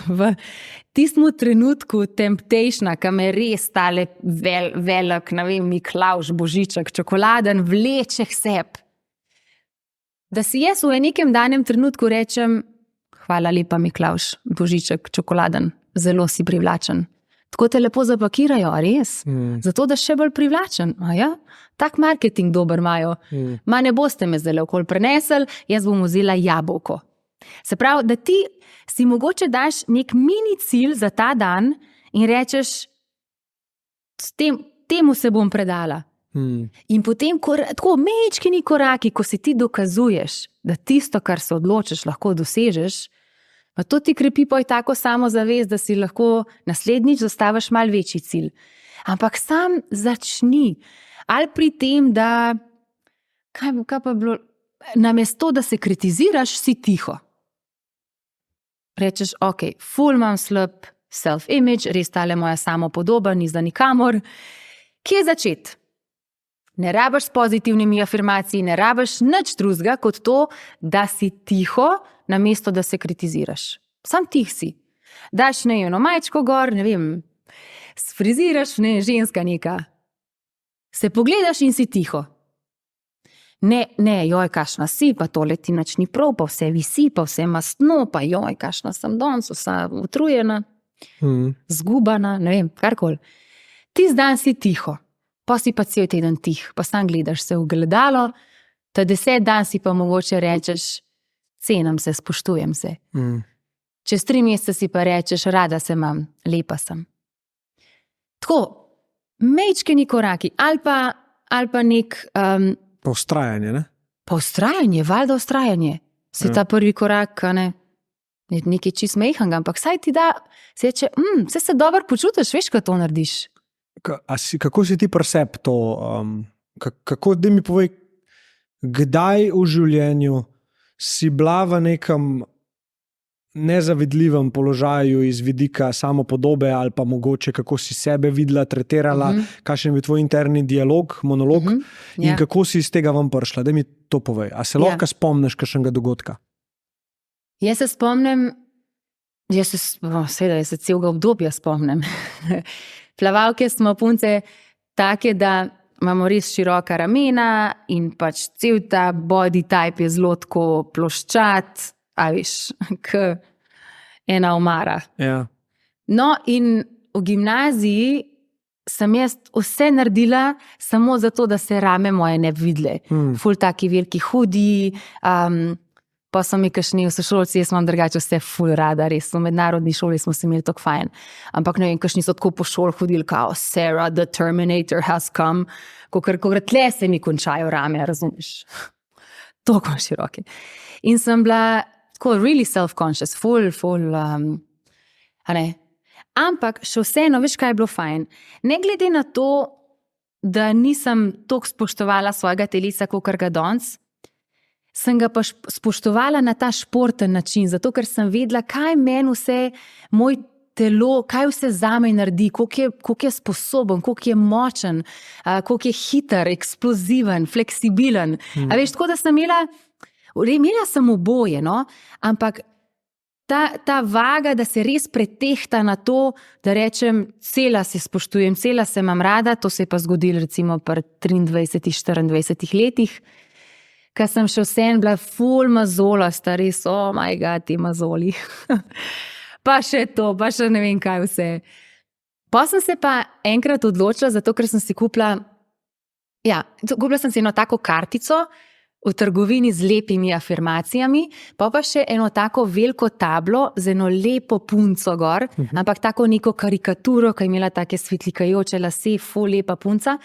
v tistem trenutku temptationa, ki me res tale velik, ne vem, Miklavž, Božiček, čokoladen, vleče k sebi. Da si jaz v nekem danem trenutku rečem, hvala lepa Miklavž, Božiček, čokoladen, zelo si privlačen. Tako te lepo zapakirajo, a res? Zato, da še bolj privlačen. Ja? Tak marketing dober imajo. Ma ne boste me zdaj okoli prenesli, jaz bom vzela jabolko. Se pravi, da ti si mogoče daš nek mini cilj za ta dan in rečeš, temu se bom predala. In potem, tako mečkini koraki, ko si ti dokazuješ, da tisto, kar se odločiš, lahko dosežeš, pa to ti krepi pa tako samozavest, da si lahko naslednjič zastaviš malo večji cilj. Ampak sam začni. Ali pri tem, da kaj pa bilo, namesto da se kritiziraš, si tiho. Rečeš, ok, ful imam slab self-image, res tale moja samopodoba, ni za nikamor. Kje začeti? Ne rabiš s pozitivnimi afirmacijami, ne rabiš nič drugega kot to, da si tiho, namesto da se kritiziraš. Sam tih si. Daš eno majčko gor, ne vem, sfriziraš, ne, ženska neka. Se pogledaš in si tiho. Ne, joj, kašna si, pa tole ti nič ni prav, pa vse visi, pa vse mastno, pa joj, kašna sem danes, vsa utrujena, zgubana, ne vem, karkoli. Ti zdan si tiho. Pa si pa cel teden tih, pa sam gledaš se v gledalo, ta 10 dan si pa mogoče rečeš, cenim se, spoštujem se. Čez 3 mesece si pa rečeš, rada se imam, lepa sem. Tako, mečkeni koraki, ali pa nek... Pa vztrajanje, ne? Pa vztrajanje, valjda vztrajanje. Se ta prvi korak, ne, je nekaj čist mejhanga, ampak saj ti da, se se dobro počutiš, veš, kaj to narediš. Kako si ti presep to? Kako, da mi povej, kdaj v življenju si bila v nekem nezavidljivem položaju iz vidika samopodobe ali pa mogoče kako si sebe videla, tretirala, kakšen je bil tvoj interni dialog, monolog in kako si iz tega ven prišla? Da mi to povej. A se lahko spomniš kakšnega dogodka? Jaz se spomnim, seveda, jaz se celega obdobja spomnim. Plavalke smo punce take, da imamo res široka ramena in pač cel ta body type je zelo tako ploščat, a veš, ena omara. Ja. No, in v gimnaziji sem jaz vse naredila samo zato, da se rame moje ne bi videle. Ful taki veliki hudi, pa so mi kakšni sošolci, jaz imam drugače vse ful rada, res, v mednarodni šoli smo se imeli tako fajn. Ampak ne vem, kakšni so tako po šoli hodili, kao Sarah, the Terminator has come, kokrat tle se mi končajo rame, razumeš? Toliko široke. In sem bila tako really self-conscious, ful, a ne. Ampak še vseeno, veš, kaj je bilo fajn? Ne glede na to, da nisem toliko spoštovala svojega telesa, kakor ga danes, sem ga pa spoštovala na ta športen način, zato ker sem vedela, kaj meni vse moj telo, kaj vse zame naredi, koliko je sposoben, koliko je močen, koliko je hiter, eksploziven, fleksibilen. A veš, tako da sem imela sem oboje, no? Ampak ta vaga, da se res pretehta na to, da rečem, cela se spoštujem, cela se imam rada, to se je pa zgodilo recimo pri 23-24 letih, ko sem še vseeno bila ful mazolasta, res, oh my god, ti mazoli. Pa še to, pa še ne vem kaj vse. Pa sem se pa enkrat odločila, zato ker sem si kupila sem si eno tako kartico v trgovini z lepimi afirmacijami, pa še eno tako veliko tablo z eno lepo punco gor, ampak tako neko karikaturo, ki je imela take svetlikajoče lase, ful lepa punca,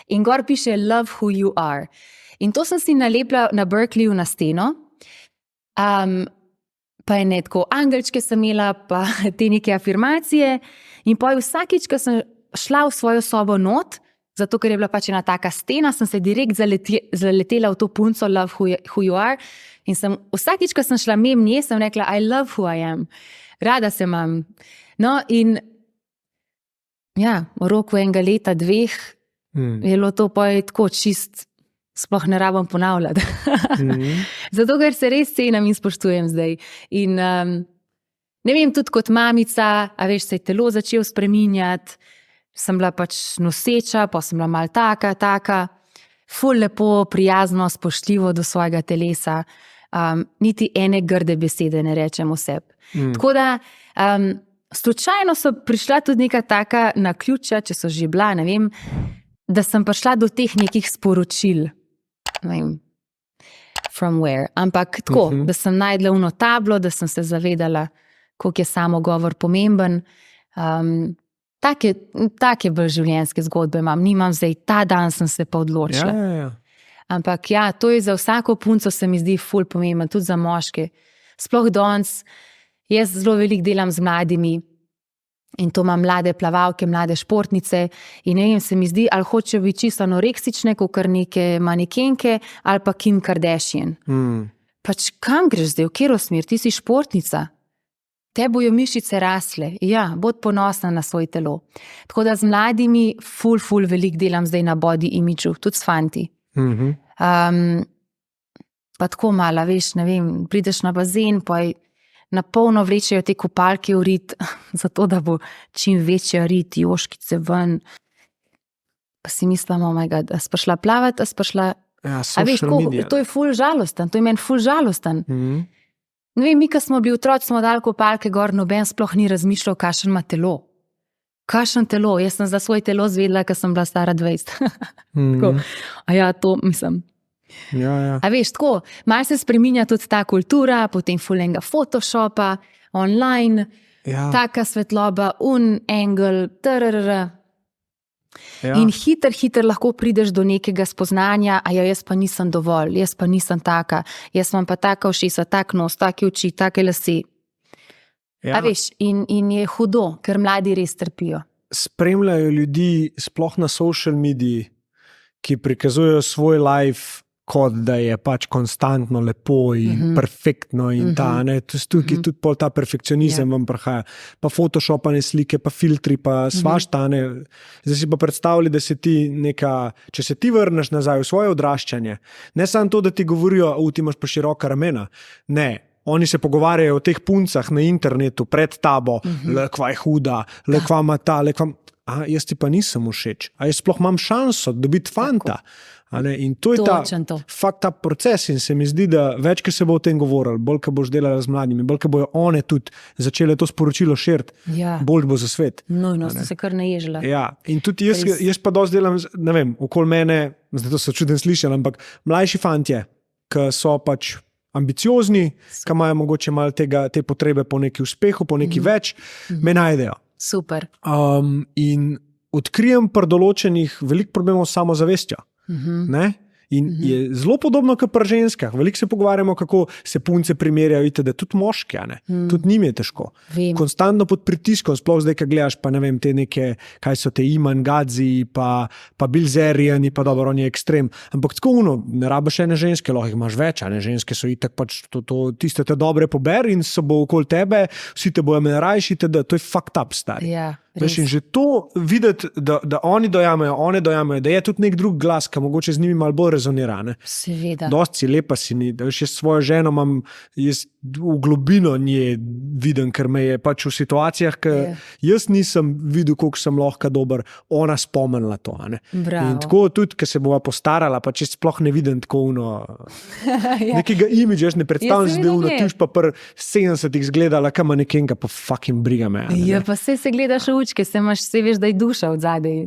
in gor piše love who you are. In to sem si nalepila na Berkeleyju na steno. pa je ne tako, angelčke sem imela, pa te neke afirmacije. In pa vsakič, ko sem šla v svojo sobo not, zato ker je bila pač ena taka stena, sem se direkt zaletela v to punco Love who you are. In vsakič, ko sem šla mimo nje, sem rekla, I love who I am. Rada se imam. No, in ja, v roku enega leta, 2, je bilo to pa tako čist, sploh ne rabim ponavljati. Zato, ker se res cenim in spoštujem zdaj. In ne vem, tudi kot mamica, a veš, se je telo začelo spreminjati, sem bila pač noseča, pa sem bila malo taka, ful lepo, prijazno, spoštljivo do svojega telesa. Niti ene grde besede ne rečem vseb. Tako da, slučajno so prišla tudi neka taka naključja, če so že bila, ne vem, da sem prišla do teh nekih sporočil. Ne vem, from where. Ampak tako, da sem najdla uno tablo, da sem se zavedala, koliko je samogovor pomemben. Take bolj življenjske zgodbe imam. Nimam zdaj, ta dan sem se pa odločila. Ja. Ampak ja, to je za vsako punco se mi zdi ful pomemben, tudi za moške. Sploh danes, jaz zelo veliko delam z mladimi in to imam mlade plavalke, mlade športnice in ne vem, se mi zdi, ali hočejo biti čisto anoreksične, kakor neke manekenke, ali pa Kim Kardashian. Pač kam greš zdaj, v katero smer? Ti si športnica. Te bojo mišice rasle. Ja, bod ponosna na svoj telo. Tako da z mladimi ful veliko delam zdaj na body imidžu, tudi s fanti. Pa tako malo, veš, ne vem, prideš na bazen, pa na polno vlečejo te kopalke v rit, zato da bo čim večja rit, joškice ven. Pa si mislim, oh my god, a si prišla plavati, a si prišla... Ja, a veš, to je ful žalosten, to je meni ful žalosten. Ne vem, mi, ko smo bili otroci, smo dali kopalke gor, noben sploh ni razmišljal, kakšen ima telo. Kakšen telo? Jaz sem za svoj telo zvedela, ko sem bila stara 20. Tako, a ja, to mislim. Ja. A veš, tako, malo se spreminja tudi ta kultura, potem fulenga Photoshopa, online, taka svetloba, angle, In hiter lahko prideš do nekega spoznanja, a ja, jaz pa nisem dovolj, jaz pa nisem taka, jaz imam pa taka ušesa, tak nos, take oči, take lase. A veš, in je hudo, ker mladi res trpijo. Spremljajo ljudi, sploh na social mediji, ki prikazujejo svoj life, kot da je pač konstantno lepo in perfektno in ta, ne, tudi pol ta perfekcionizem vam prihaja, pa photoshopane slike, pa filtri, pa svašta, ne. Zdaj si pa predstavljaj, da se ti neka, če se ti vrneš nazaj v svoje odraščanje, ne samo to, da ti govorijo, ti imaš pa široka ramena, ne, oni se pogovarjajo o teh puncah na internetu pred tabo, lekva je huda, lekva ima ta, jaz ti pa nisem všeč, a jaz sploh imam šanso dobiti fanta. In to je ta proces in se mi zdi, da več, ko se bo o tem govorili, bolj, ko boš delala z mladimi, bolj, ko bojo one tudi začele to sporočilo širiti, bolj bo za svet. No, sem se kar naježila. Ja, in tudi jaz pa dosti delam, ne vem, okoli mene, zdaj to so čuden slišali, ampak mlajši fantje, ki so pač ambiciozni, ki imajo mogoče malo te potrebe po neki uspehu, po neki več, me najdejo. Super. In odkrijem pri določenih veliko problemov s samozavestjo. Ne? In je zelo podobno kot pri ženskah. Veliko se pogovarjamo, kako se punce primerjajo, da tudi moški, tudi njim je težko. Konstantno pod pritiskom, sploh zdaj, ko gledaš, pa ne vem, te neke, kaj so te Iman Gadzi, pa Bilzeriani, pa dobro, on je ekstrem. Ampak tako ne rabiš ene ženske, lahko jih imaš več, ženske so itak pač tiste te dobre poberi in so bo okoli tebe, vsi te bojo menarajši, to je fucked up, stari. Ja. Veš, in že to videti, da oni dojamejo, da je tudi nek drug glas, ki mogoče z njimi malo bolj rezonira. Seveda. Dosti lepa si ni. Da veš, jaz svojo ženo imam, jaz v globino nje vidim, ker me je pač v situacijah, ker jaz nisem videl, koliko sem lahko dober, ona spomnila to. In tako tudi, ker se bova postarala, pa če sploh ne vidim tako nekega imidža, jaz ne predstavljam se, da tiš pa pri 70-ih zgledala, kam nekenka, pa fucking briga me. Ja, pa se gledaš v učke, se veš, da je duša od zadej.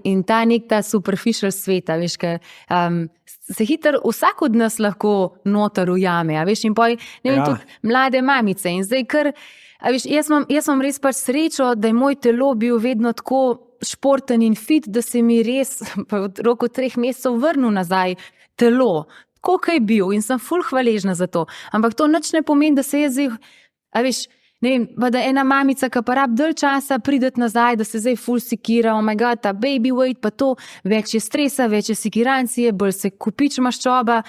In ta nek ta superficial sveta, veš, se hitro vsak od nas lahko noter ujame, veš, in poj, ne vem, tudi mlade mamice. In zdaj, veš, jaz imam res pač srečo, da je moj telo bil vedno tako športen in fit, da se mi res v roku 3 mesecev vrnil nazaj telo. koliko je bil in sem ful hvaležna za to. Ampak to nič ne pomeni, da se jaz zdaj, a veš, ne vem, pa da ena mamica, ki pa rab dalj časa prideti nazaj, da se zdaj ful sikira, oh my god, ta baby weight, pa to, več je stresa, več je sikirancije, bolj se kupič maščoba.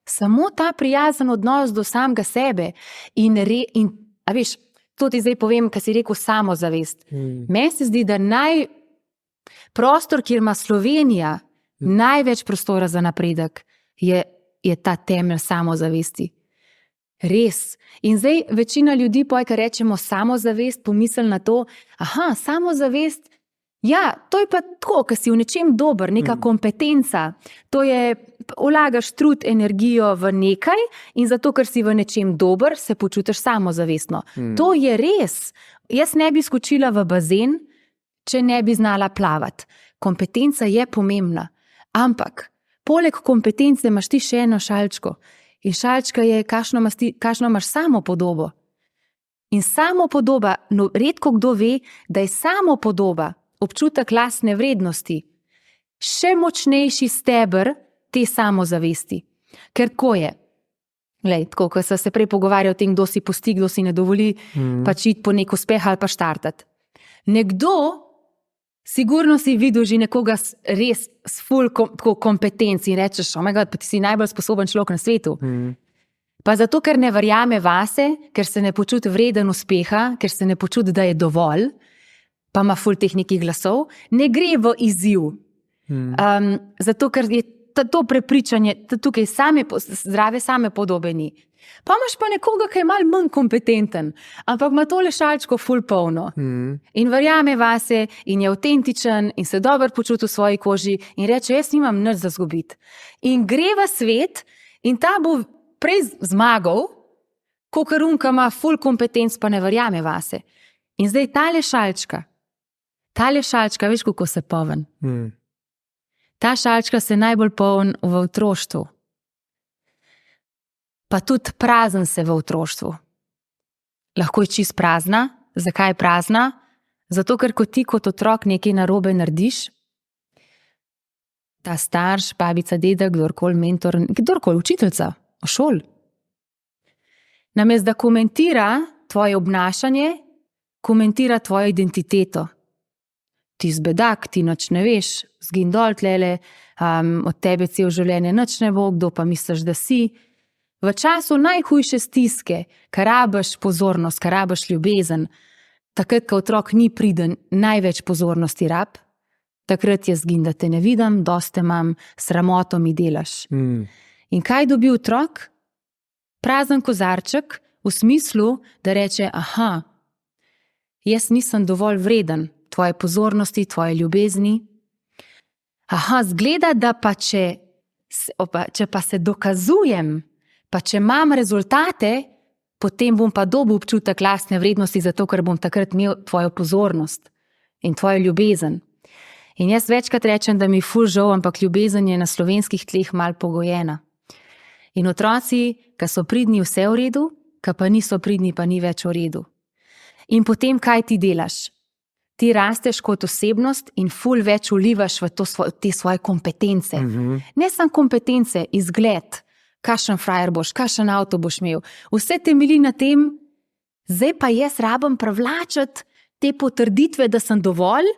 Samo ta prijazen odnos do samega sebe in a veš, to ti zdaj povem, kar si rekel, samozavest. Meni se zdi, da prostor, kjer ima Slovenija največ prostora za napredek, je ta temelj samozavesti. Res. In zdaj večina ljudi, ko rečemo samozavest, pomisli na to, samozavest, ja, to je pa tako, ko si v nečem dober, neka kompetenca. To je, vlagaš trud, energijo v nekaj in zato, ker si v nečem dober, se počutiš samozavestno. To je res. Jaz ne bi skočila v bazen, če ne bi znala plavati. Kompetenca je pomembna, ampak poleg kompetence imaš ti še eno šalčko. In šalčka je, kakšno imaš samopodobo. In samopodoba, redko kdo ve, da je samopodoba, občutek lastne vrednosti, še močnejši steber te samozavesti. Ker tako je. Glej, tako, ko sem se prej pogovarjal o tem, kdo si pusti, kdo si ne dovoli pač iti po nek uspeh ali pa štartati. Nekdo, sigurno si videl že nekoga res s ful kompetenci in rečeš, oh my god, pa ti si najbolj sposoben človek na svetu. Pa zato, ker ne verjame vase, ker se ne počuti vreden uspeha, ker se ne počuti, da je dovolj, pa ima ful teh nekih glasov, ne gre v izziv. Zato, ker je to prepričanje, tukaj zdrave same podobe ni. Pa imaš pa nekoga, ki je malo manj kompetenten, ampak ima tole šalčko ful polno. In verjame vase in je avtentičen in se dobro počuti v svoji koži in reče, jaz nimam nič za zgubiti. In gre v svet in ta bo prej zmagal, kakor unka ima ful kompetenc, pa ne verjame vase. In zdaj tale šalčka, veš, kako se poln? Ta šalčka se najbolj poln v otroštvu. Pa tudi prazen se v otroštvu. Lahko je čist prazna. Zakaj je prazna? Zato, ker ko ti kot otrok nekaj narobe narediš, ta starš, babica, dedek, kdorkoli mentor, kdorkoli učiteljica, v šoli, namesto da komentira tvoje obnašanje, komentira tvojo identiteto. Ti zbedak, ti nič ne veš, zgin dol tlele, od tebe cel življenje nič ne bo, kdo pa misliš, da si. V času najhujše stiske, kar rabiš pozornost, kar rabiš ljubezen, takrat, ko otrok ni priden, največ pozornosti rab, takrat je zgin, da te ne vidim, dosti imam, sramoto mi delaš. In kaj dobi otrok? Prazen kozarček v smislu, da reče, jaz nisem dovolj vreden tvoje pozornosti, tvoje ljubezni. Zgleda, da pa če pa se dokazujem, pa če imam rezultate, potem bom pa dobil občutek lastne vrednosti, zato ker bom takrat imel tvojo pozornost in tvojo ljubezen. In jaz večkrat rečem, da mi ful žal, ampak ljubezen je na slovenskih tleh malo pogojena. In otroci, ki so pridni, vse v redu, ki pa niso pridni, pa ni več v redu. In potem kaj ti delaš? Ti rasteš kot osebnost in ful več vlivaš v te svoje kompetence. Ne samo kompetence, izgled, kakšen frajer boš, kakšen avto boš imel. Vse temelji na tem, zdaj pa jaz rabim privlačiti te potrditve, da sem dovolj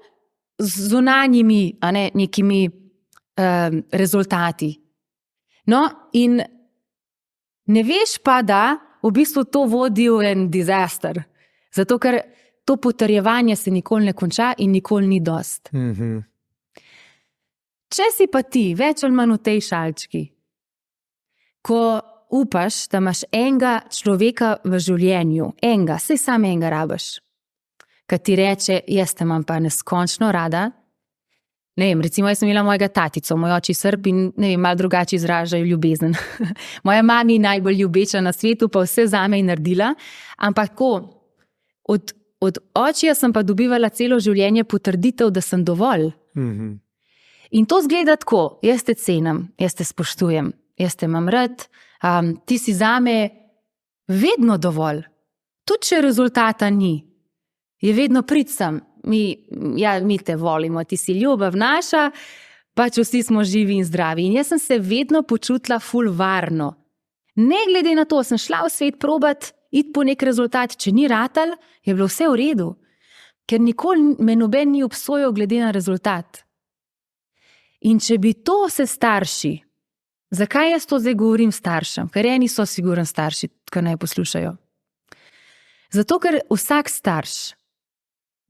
z zunanjimi nekimi rezultati. No, in ne veš pa, da v bistvu to vodi v en disaster. Zato, ker to potrjevanje se nikoli ne konča in nikoli ni dost. Če si pa ti več ali manj v tej šalčki, ko upaš, da imaš enega človeka v življenju, saj sam enega rabiš, ki ti reče, jaz te imam pa neskončno rada. Ne vem, recimo jaz sem imela mojega tatico, moj oči Srb in ne vem, malo drugače izražajo ljubezen. Moja mami najbolj ljubeča na svetu, pa vse zame je naredila, ampak tako, od očija sem pa dobivala celo življenje potrditev, da sem dovolj. In to zgleda tako, jaz te cenim, jaz te spoštujem, jaz te imam rad, ti si zame vedno dovolj. Tudi če rezultata ni, je vedno prid sem. Mi te volimo, ti si ljubav naša, pač vsi smo živi in zdravi. In jaz sem se vedno počutila ful varno. Ne glede na to, sem šla v svet probat, iti po nek rezultat. Če ni ratal, je bilo vse v redu. Ker nikoli me noben ni obsojal glede na rezultat. In če bi to se starši, zakaj jaz to zdaj govorim staršem? Ker eni so sigurno starši, ki naj poslušajo. Zato, ker vsak starš,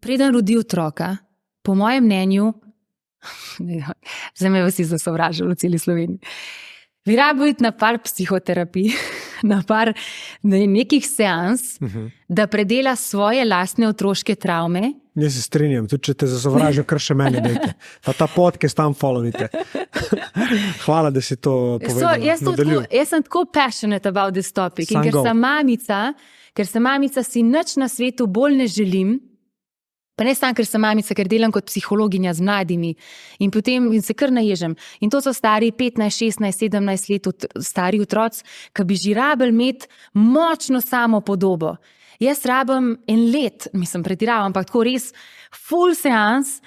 preden rodi otroka, po mojem mnenju, zdaj me vsi zasovražili v celi Sloveniji, bi rabil iti na par psihoterapij, na par nekih seans, da predela svoje lastne otroške travme. Jaz se strinjam, tudi če te zasovražijo, kar še meni dajte. Pa ta podcast tam followite. Hvala, da si to povedala. Jaz sem tako passionate about this topic. In ker sem mamica, si nič na svetu bolj ne želim, pa ne samo, ker sem mamica, ker delam kot psihologinja z mladimi in potem se kar naježem. In to so stari 15, 16, 17 let stari otroci, ki bi že rabili imeti močno samopodobo. Jaz rabim en let, mislim, pretiravam, ampak tako res full seans,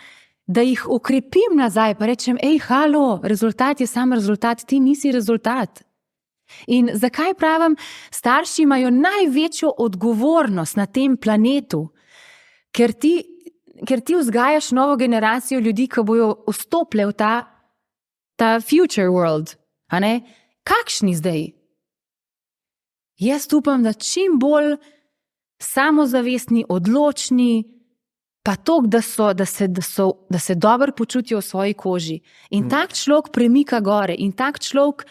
da jih ukrepim nazaj, pa rečem, halo, rezultat je sam rezultat, ti nisi rezultat. In zakaj pravim, starši imajo največjo odgovornost na tem planetu, ker ti vzgajaš novo generacijo ljudi, ki bojo vstopile v ta future world. A ne? Kakšni zdaj? Jaz upam, da čim bolj samozavestni, odločni, pa toliko, da se dobro počutijo v svoji koži. In tak človek premika gore. In tak človek,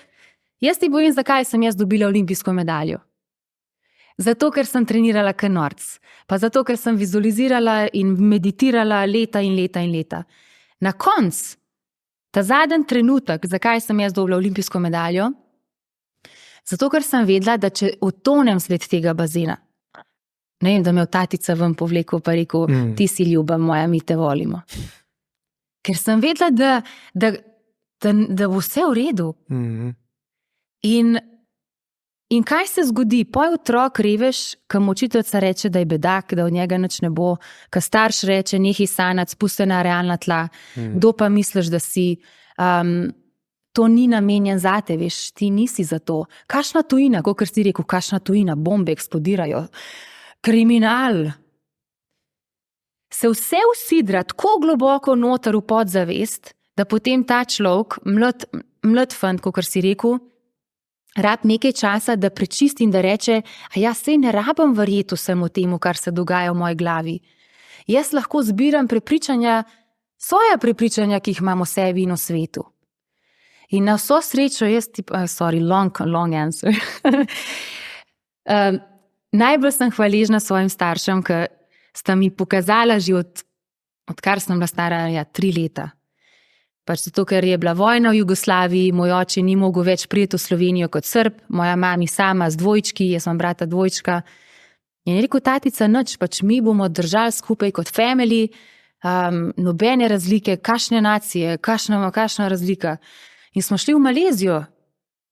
jaz ti povem, zakaj sem jaz dobila olimpijsko medaljo. Zato, ker sem trenirala kot norc. Pa zato, ker sem vizualizirala in meditirala leta in leta in leta. Na koncu, ta zadnji trenutek, zakaj sem jaz dobila olimpijsko medaljo? Zato, ker sem vedela, da če utonem svet tega bazena, ne vem, da me je tatica ven povlekel pa rekel, ti si ljuba moja, mi te volimo. Ker sem vedela, da bo vse v redu. In kaj se zgodi? Poj otrok revež, ko mu učiteljica reče, da je bedak, da od njega nič ne bo, ko starš reče, nehaj sanjati, spusti na realna tla, kdo pa misliš, da si, to ni namenjen zate, veš, ti nisi za to. Kakšna tujina, kakor si rekel, kakšna tujina, bombe eksplodirajo, kriminal. Se vse usidra tako globoko noter v podzavest, da potem ta človek, mlad fant, kakor si rekel, rab nekaj časa, da prečisti in da reče, sej ne rabim verjeti vsemu temu, kar se dogaja v moji glavi. Jaz lahko zbiram prepričanja, svoja prepričanja, ki jih imam v sebi in v svetu. In na vso srečo, long answer. Najbolj sem hvaležna svojim staršem, ki sta mi pokazala že odkar sem bila stara 3 leta. Pač zato, ker je bila vojna v Jugoslaviji, moj oče ni mogel več priti v Slovenijo kot Srb, moja mami sama z dvojčki, jaz imam brata dvojčka. In je rekel, tatica, nič, pač mi bomo držali skupaj kot family, nobene razlike, kakšne nacije, kakšna razlika. In smo šli v Malezijo,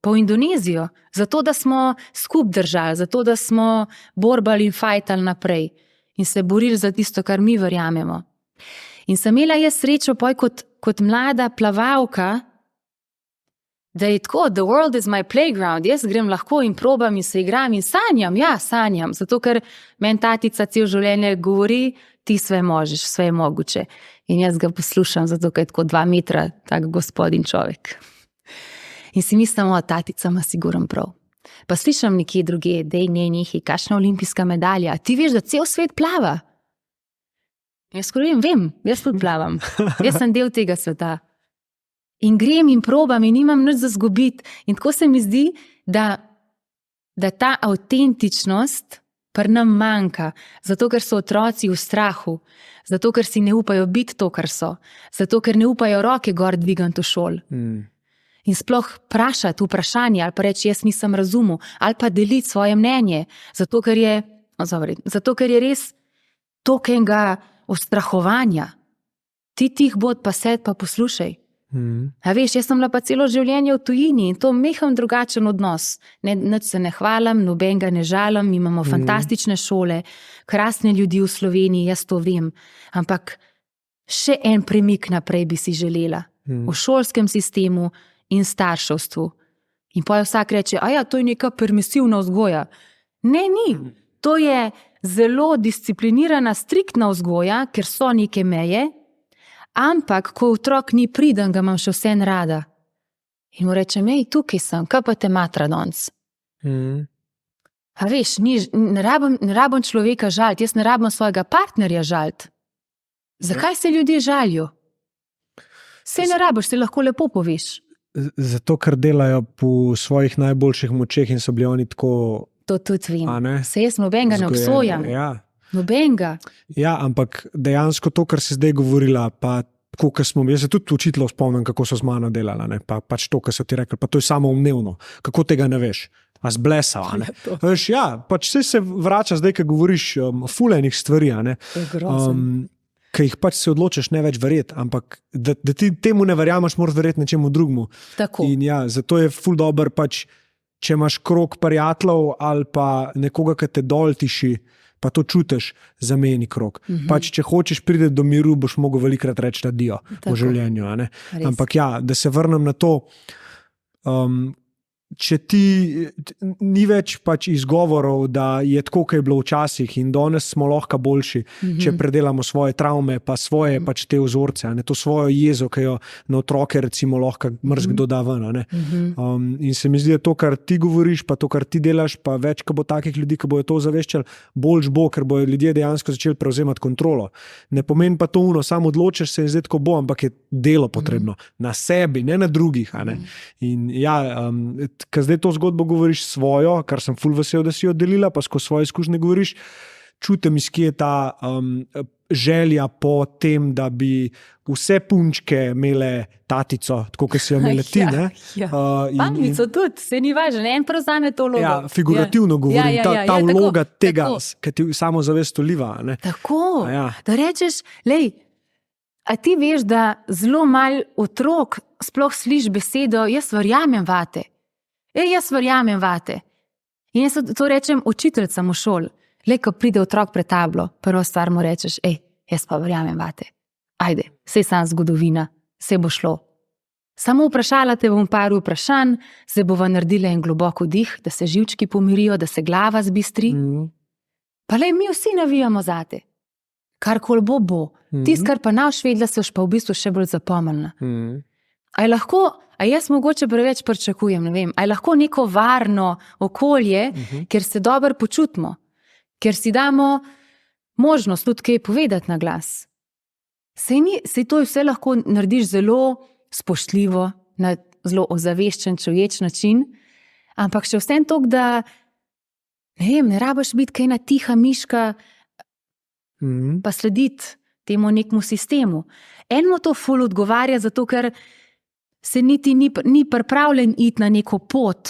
pa v Indonezijo, zato da smo skup držali, zato da smo borbali in fajtali naprej in se borili za tisto, kar mi verjamemo. In sem imela jaz srečo poj kot mlada plavalka, da je tako, the world is my playground, jaz grem lahko in probam in se igram in sanjam, zato ker meni tatica cel življenje govori, ti sve možeš, sve je mogoče. In jaz ga poslušam, zato ker je tako 2 metra, tak gospodin človek. In si mislim, tatica ima sigurno prav. Pa slišam nekje druge, dej nekaj, kakšna olimpijska medalja, ti veš, da cel svet plava. Jaz vem, jaz tudi plavam. Jaz sem del tega sveta. In grem in probam in nimam nič za zgubiti. In tako se mi zdi, da ta avtentičnost pri nam manjka. Zato, ker so otroci v strahu. Zato, ker si ne upajo biti to, kar so. Zato, ker ne upajo roke gor dvigati v šol. In sploh vprašati vprašanje, ali pa reči, jaz nisem razumel, ali pa deliti svoje mnenje. Zato, ker je res tokenga ustrahovanja. Ti tih bod pa sed pa poslušaj. A veš, jaz sem bila pa celo življenje v tujini in to meham drugačen odnos. Nič se ne hvalim, nobenega ne žalim, imamo fantastične šole, krasne ljudi v Sloveniji, jaz to vem. Ampak še en premik naprej bi si želela. v šolskem sistemu in starševstvu. In pa vsak reče, to je neka permisivna vzgoja. Ne, ni. To je zelo disciplinirana, striktna vzgoja, ker so neke meje, ampak ko otrok ni priden, ga imam še vseeno rada. In mu rečem, tukaj sem, kaj pa te matra danes? A veš, ne rabim človeka žaliti, jaz ne rabim svojega partnerja žaliti. Zakaj se ljudje žalijo? Saj ne rabiš, se lahko lepo poveš. Zato, ker delajo po svojih najboljših močeh in so bili oni tako... To tudi vem. Se jaz nobenega ne obsojam. Ja. Nobenega. Ja, ampak dejansko to, kar si zdaj govorila, pa tako, jaz se tudi učiteljev spomnim, kako so z mano delala, ne? Pač to, kar so ti rekli, pa to je samoumevno. Kako tega ne veš? A zblesal, ne? Veš, pač se vrača zdaj, ko govoriš fulejnih stvari, ne? Ki jih pač se odločiš ne več verjeti, ampak da ti temu ne verjameš, moraš verjeti nečemu drugemu. Tako. In zato je ful dober pač, če imaš krog prijateljev ali pa nekoga, ki te dol tiši, pa to čutiš, zameni krog. Pač, če hočeš priti do miru, boš mogel velikrat reči adijo v življenju. Ne? Ampak da se vrnem na to, če ti ni več pač izgovorov, da je tako, kot je bilo včasih in danes smo lahko boljši, če predelamo svoje travme, pa svoje pač te vzorce, ne? To svojo jezo, ki jo na otroke recimo lahko mrzkdo da ven. In se mi zdi, da to, kar ti govoriš, pa to, kar ti delaš, pa več, ko bo takih ljudi, ki bojo to zaveščali, boljš bo, ker bojo ljudje dejansko začeli prevzemati kontrolo. Ne pomeni pa to samo odločiš se in zdaj tako bo, ampak je delo potrebno. Na sebi, ne na drugih. Ne? In ker zdaj to zgodbo govoriš svojo, kar sem ful vesel, da si jo delila, pa skozi svoje izkušnje govoriš, čutim, iz kje je ta želja po tem, da bi vse punčke imele tatico, tako kot si jo imele ti. Mamico tudi, se ni važno, en prevzame to vlogo. Figurativno govorim, ta vloga tega, ki ti samozavest vliva. Tako, da rečeš, a ti veš, da zelo malo otrok sploh sliši besedo, jaz verjamem vate. Jaz verjamem vate. In jaz to rečem učiteljcam v šoli. Ko pride otrok pred tablo, prvo stvar mu rečeš, jaz pa verjamem vate. Ajde, saj sam zgodovina, saj bo šlo. Samo vprašala te bom par vprašanj, se bova naredila en globok vdih, da se živčki pomirijo, da se glava zbistri. Pa mi vsi navijamo zate. Karkoli bo. Tisto, kar pa naš vedela, se pa v bistvu še bolj zapomnila. A jaz mogoče preveč pričakujem, ne vem, a je lahko neko varno okolje, kjer se dobro počutimo, kjer si damo možnost tudi kaj povedati na glas. Sej to vse lahko narediš zelo spoštljivo, na zelo ozaveščen, čuječ način, ampak še vsem toliko, da ne rabiš biti kaj na tiha miška, pa slediti temu nekemu sistemu. Enemu to ful odgovarja, zato ker se niti ni pripravljen iti na neko pot,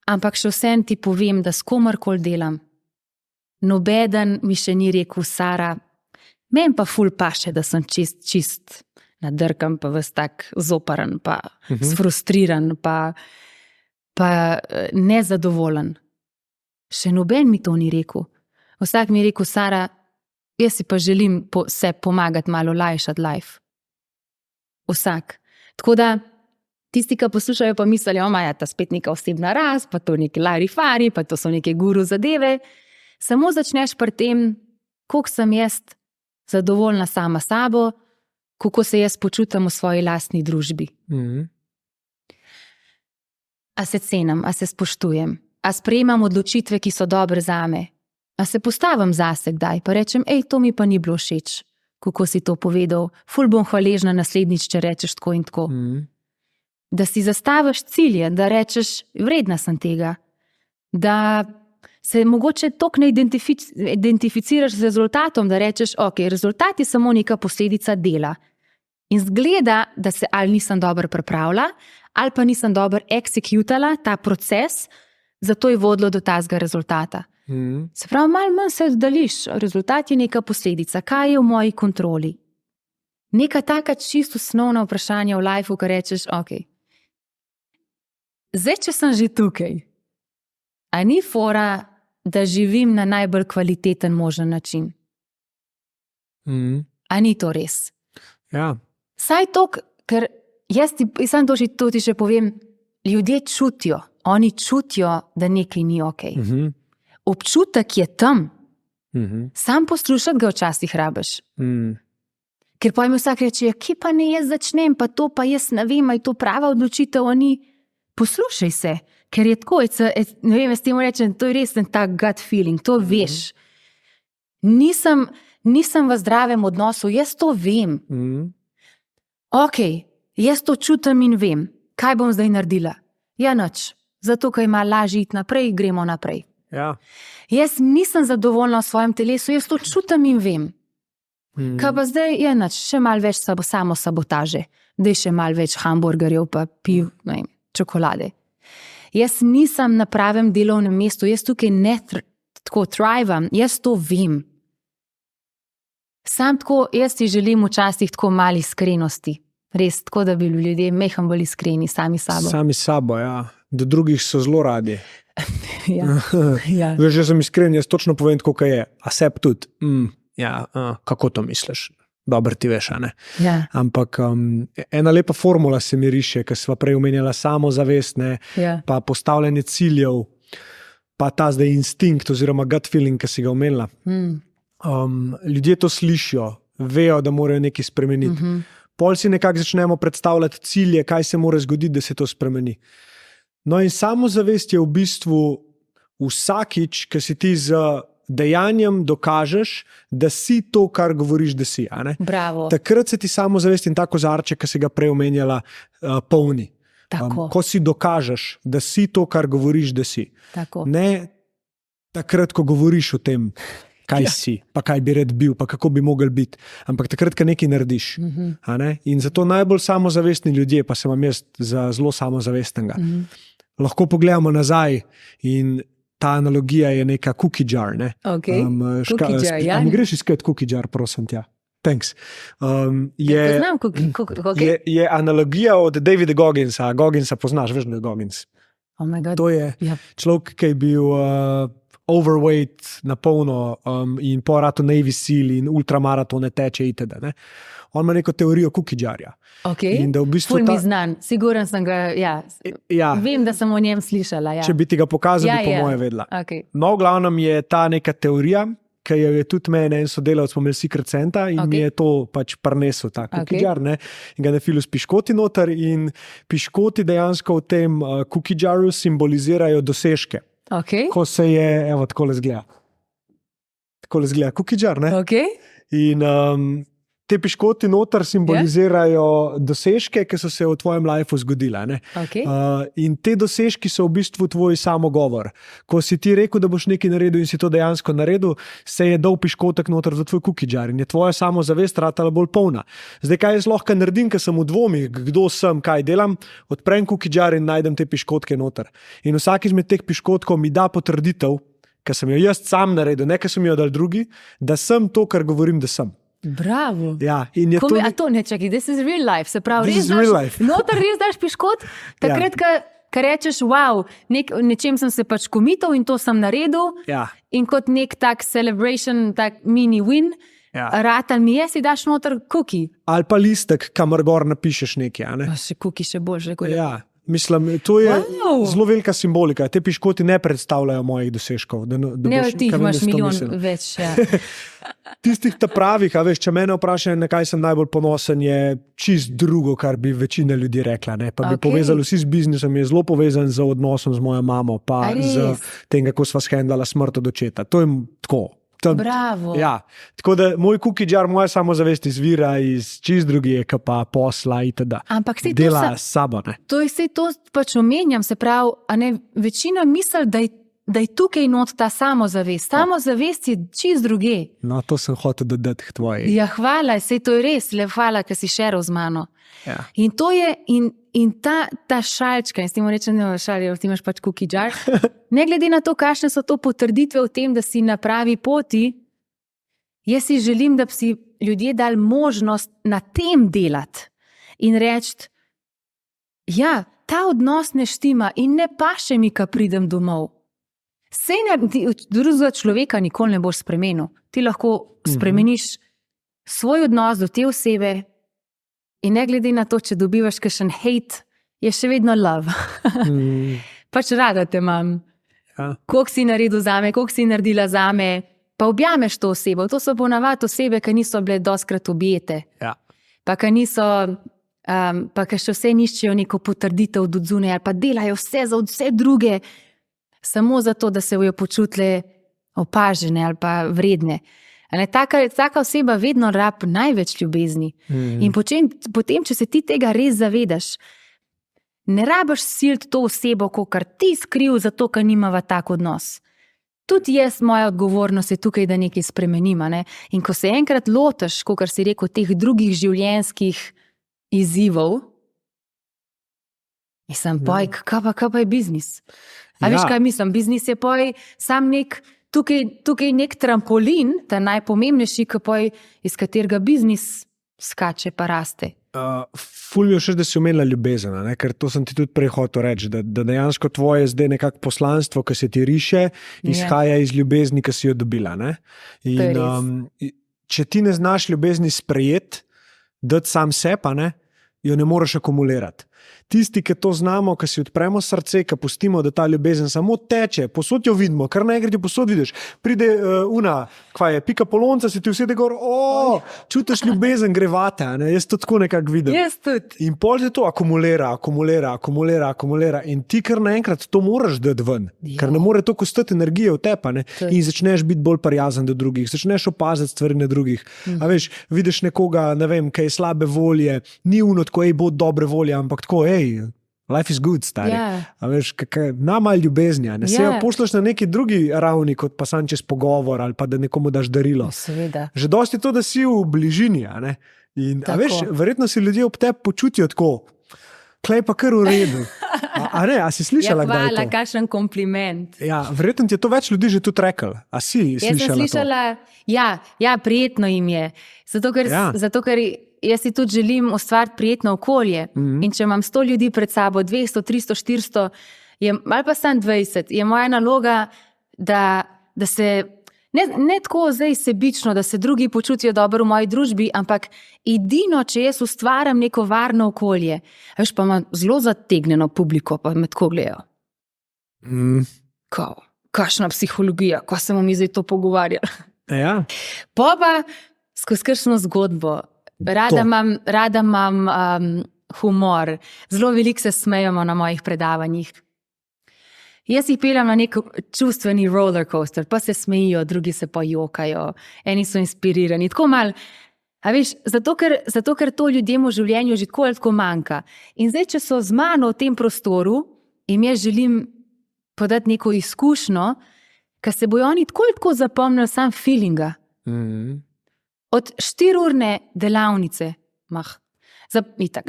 ampak še vsem ti povem, da s komarkoli delam. Nobeden mi še ni rekel, Sara, meni pa ful paše, da sem čist nadrkam, pa ves tak zoparen, pa sfrustriran, pa nezadovoljen. Še noben mi to ni rekel. Vsak mi je rekel, Sara, jaz si pa želim se pomagati malo lajšati life. Vsak. Tako da, tisti, ki poslušajo, pa mislijo, ta spet neka osebna rast, pa to neki larifari, pa to so neke guru zadeve. Samo začneš pri tem, koliko sem jaz zadovoljna sama sabo, kako se jaz počutim v svoji lastni družbi. A se cenim, a se spoštujem, a sprejemam odločitve, ki so dobre zame, a se postavim zase kdaj, pa rečem, to mi pa ni bilo všeč. Kako si to povedal, ful bom hvaležna naslednjič, če rečeš tako in tako. Da si zastaviš cilje, da rečeš, vredna sem tega. Da se mogoče toliko ne identificiraš z rezultatom, da rečeš, rezultat je samo neka posledica dela. In zgleda, da se ali nisem dobro pripravila, ali pa nisem dobro executala ta proces, zato je vodilo do tazga rezultata. Se pravi, malo manj se oddališ, rezultat je neka posledica, kaj je v moji kontroli. Neka taka čisto osnovna vprašanja v lifeu, ko rečeš, zdaj, če sem že tukaj, a ni fora, da živim na najbolj kvaliteten možen način? A ni to res? Ja, Saj to, ker jaz sam to ti še povem, ljudje čutijo, oni čutijo, da nekaj ni ok. Občutek je tam, sam poslušati ga včasih rabiš. Ker pa jim vsak reče, kje pa ne jaz začnem, pa to pa jaz ne vem, je to prava odločitev, oni poslušaj se, ker je tako, ne vem, jaz temu rečem, to je res ta gut feeling, to veš. Nisem v zdravem odnosu, jaz to vem. Ok, jaz to čutim in vem, kaj bom zdaj naredila. Ja, nič, zato, ker ima lažje iti naprej, gremo naprej. Ja. Jaz nisem zadovoljna v svojem telesu, jaz to čutim in vem. Kaj pa zdaj je nič, še malo več samo sabotaže, da je še malo več hamburgerjev pa piv, ne vem, čokolade. Jaz nisem na pravem delovnem mestu, jaz tukaj ne tako thrivam, jaz to vem. Sam tako, jaz ti želim včasih tako malo iskrenosti. Res, tako da bi bili ljudje mehko bolj iskreni sami sabo. Sami sabo, ja. Do drugih so zelo radi. Ja. Veš, jaz sem iskren, jaz točno povem, kako je. A sebi tudi. Kako to misliš? Dobro ti veš, a ne? Ja. Ampak ena lepa formula se mi riše, ker sva prej omenjala samozavest, pa postavljanje ciljev, pa ta zdaj instinkt oziroma gut feeling, ki si ga omenila. Ljudje to slišijo, vejo, da morajo nekaj spremeniti. Pol si nekako začnemo predstavljati cilje, kaj se mora zgoditi, da se to spremeni. No in samozavest je v bistvu vsakič, ki si ti z dejanjem dokažeš, da si to, kar govoriš, da si. A ne? Bravo. Takrat se ti samozavest in ta kozarček, ki si ga prej omenjala, polni. Ko si dokažeš, da si to, kar govoriš, da si. Tako. Ne takrat, ko govoriš o tem, kaj si, pa kaj bi rad bil, pa kako bi mogel biti. Ampak takrat, ko nekaj narediš. A ne? In zato najbolj samozavestni ljudje, pa se imam jaz za zelo samozavestnega, lahko pogledamo nazaj in ta analogija je neka cookie jar. Ne? Okay. Cookie jar, ja. Mi greš iskat cookie jar, prosim tja. Thanks. Poznam cookie. Je analogija od Davida Gogginsa. Gogginsa poznaš, veš, da je Goggins. Oh my God. To je človek, ki je bil overweight na polno in po ratu Navy Seal in ultramaratone teče itd. Ne? On ima neko teorijo cookie jarja. Okay. In da v bistvu mi znan, siguren sem ga, vem, da sem o njem slišala. Ja. Če bi ti ga pokazal, bi po moje vedela. Okay. No, v glavnem je ta neka teorija, ki jo je tudi meni en sodelavec smo imeli Secret Centa in mi je to pač prinesel, ta cookie jar, ne? In ga nafilu s piškoti noter in piškoti dejansko v tem cookie jarju simbolizirajo dosežke. Okay. Ko se je, evo, takole zgleda. Takole zgleda cookie jar, ne? Okay. In te piškoti noter simbolizirajo dosežke, ki so se v tvojem lifeu zgodila. Ne? Okay. In te dosežki so v bistvu tvoj samogovor. Ko si ti rekel, da boš nekaj naredil in si to dejansko naredil, se je dal piškotek noter v tvoj cookie jar in je tvoja samozavest ratala bolj polna. Zdaj, kaj jaz lahko naredim, ker sem v dvomih, kdo sem, kaj delam, odprem cookie jar in najdem te piškotke noter. In vsak izmed teh piškotkov mi da potrditev, ker sem jo jaz sam naredil, ne ker sem jo dal drugi, da sem to, kar govorim, da sem. Bravo. Ja, in je a to ne čakaj, this is real life, se pravi, noter res daš piškot, takrat, ko rečeš, wow, nečem sem se pač komital in to sem naredil, in kot nek tak celebration, tak mini win, ratal mi je, si daš noter cookie. Ali pa listek, kamor gor napišeš nekaj. Ne? Pa še cookie še boljše. Ja. Mislim, to je zelo velika simbolika. Te piškoti ne predstavljajo mojih dosežkov. Ne, ti imaš milijon več. Ja. Tistih ta pravih, a veš, če mene vprašajo, na kaj sem najbolj ponosen, je čist drugo, kar bi večina ljudi rekla. Ne? Pa bi povezali vsi z biznisom, je zelo povezan z odnosom z mojo mamo, pa z tem, kako sva shendala smrt od očeta. To je tako. Bravo. Ja. Tako da moj cookie jar, moja samozavest izvira iz čist drugih, ka pa posla itd. Ampak si dela s sabo. Ne? To pač omenjam, se pravi, a ne, večina misli, da je tukaj not ta samozavest. Samozavest je čist druge. No, to sem hotel dodati k tvoji. Ja, hvala, sej to je res, le hvala, ker si šeral z mano. Ja. In to je, in ta šalčka, in s tem rečem, da ti imaš pač cookie jar, ne glede na to, kakšne so to potrditve v tem, da si na pravi poti, jaz si želim, da bi si ljudje dali možnost na tem delati in reči, ja, ta odnos ne štima in ne paše mi, ko pridem domov. Sej drugega človeka nikoli ne boš spremenil. Ti lahko spremeniš svoj odnos do te osebe, In ne glede na to, če dobivaš kakšen hate, je še vedno love. Pač rada te imam. Ja. Koliko si naredil zame, koliko si naredila zame, pa objameš to osebo. To so ponavadi osebe, ki niso bile dostkrat objete. Ja. Pa ki niso, pa ki še vse iščejo neko potrditev od zunaj, ali pa delajo vse za vse druge, samo zato, da se bojo počutile opažene ali pa vredne. Taka oseba vedno rab največ ljubezni. In potem, če se ti tega res zavedaš, ne rabiš siliti to osebo, kakor ti skriv, zato, ker nimava tak odnos. Tudi jaz, moja odgovornost je tukaj, da nekaj spremenim. Ne? In ko se enkrat lotiš, kakor si rekel, teh drugih življenjskih izzivov, mislim, poj, kaj pa je biznis? A veš, kaj mislim? Biznis je poj sam tukaj nek trampolin, ta najpomembnejši, iz katerega biznis skače pa raste. Ful mi je všeč, da si omenila ljubezen, ne? Ker to sem ti tudi prej hotel reči, da dejansko tvoje zdaj nekako poslanstvo, ki se ti riše, izhaja iz ljubezni, ki si jo dobila. Ne? In če ti ne znaš ljubezni sprejeti, dati sam sepa, ne? Jo ne moreš akumulirati. Tisti, ki to znamo, ki si odpremo srce, ki pustimo, da ta ljubezen samo teče, posod jo vidimo, kar naenkrat jo posod vidiš. Pride pika polonca, si ti vse gor, čutiš ljubezen, gre vate, ne? Jaz to tako nekako vidim. Jaz tudi. In pol se to akumulira. In ti kar naenkrat to moraš dati ven, ker ne more to kostati energije v tepa, ne? In začneš biti bolj prijazen do drugih, začneš opaziti stvari na drugih. A veš, vidiš nekoga, ne vem, kaj je slabe volje, ni tako, bo dobre volje, ampak tako, life is good, stari. A veš, malo ljubezni, ne? Se jo pošljaš na neki drugi ravni, kot pa sam čez pogovor ali pa da nekomu daš darilo. Seveda. Že dosti to, da si v bližini, ne? In, a veš, verjetno si ljudje ob tebi počutijo tako, klej pa kar v redu. A si slišala, kdaj je to? Hvala, kakšen kompliment. Ja, verjetno ti je to več ljudi že tudi rekli. A si slišala to? Jaz sem slišala, ja, prijetno jim je. Zato, ker jaz si tudi želim ustvariti prijetno okolje. In če imam 100 ljudi pred sabo, 200, 300, 400, ali pa sam 20, je moja naloga, da se ne tako zdaj sebično, da se drugi počutijo dobro v moji družbi, ampak edino, če jaz ustvaram neko varno okolje. Veš, pa imam zelo zategnjeno publiko, pa me tako gledajo. Kakšna psihologija, ko se bomo mi zdaj to pogovarjali. Ja. Pa skozi kakšno zgodbo. Rada imam humor. Zelo veliko se smejemo na mojih predavanjih. Jaz jih peljem na nek čustveni roller coaster, pa se smejijo, drugi se pa jokajo, eni so inspirirani. Tako malo, a veš, zato ker to ljudem v življenju že tako manjka. In zdaj, če so z mano v tem prostoru, jim jaz želim podati neko izkušnjo, ker se bojo oni tako zapomnili sam feelinga. Od 4-urne delavnice,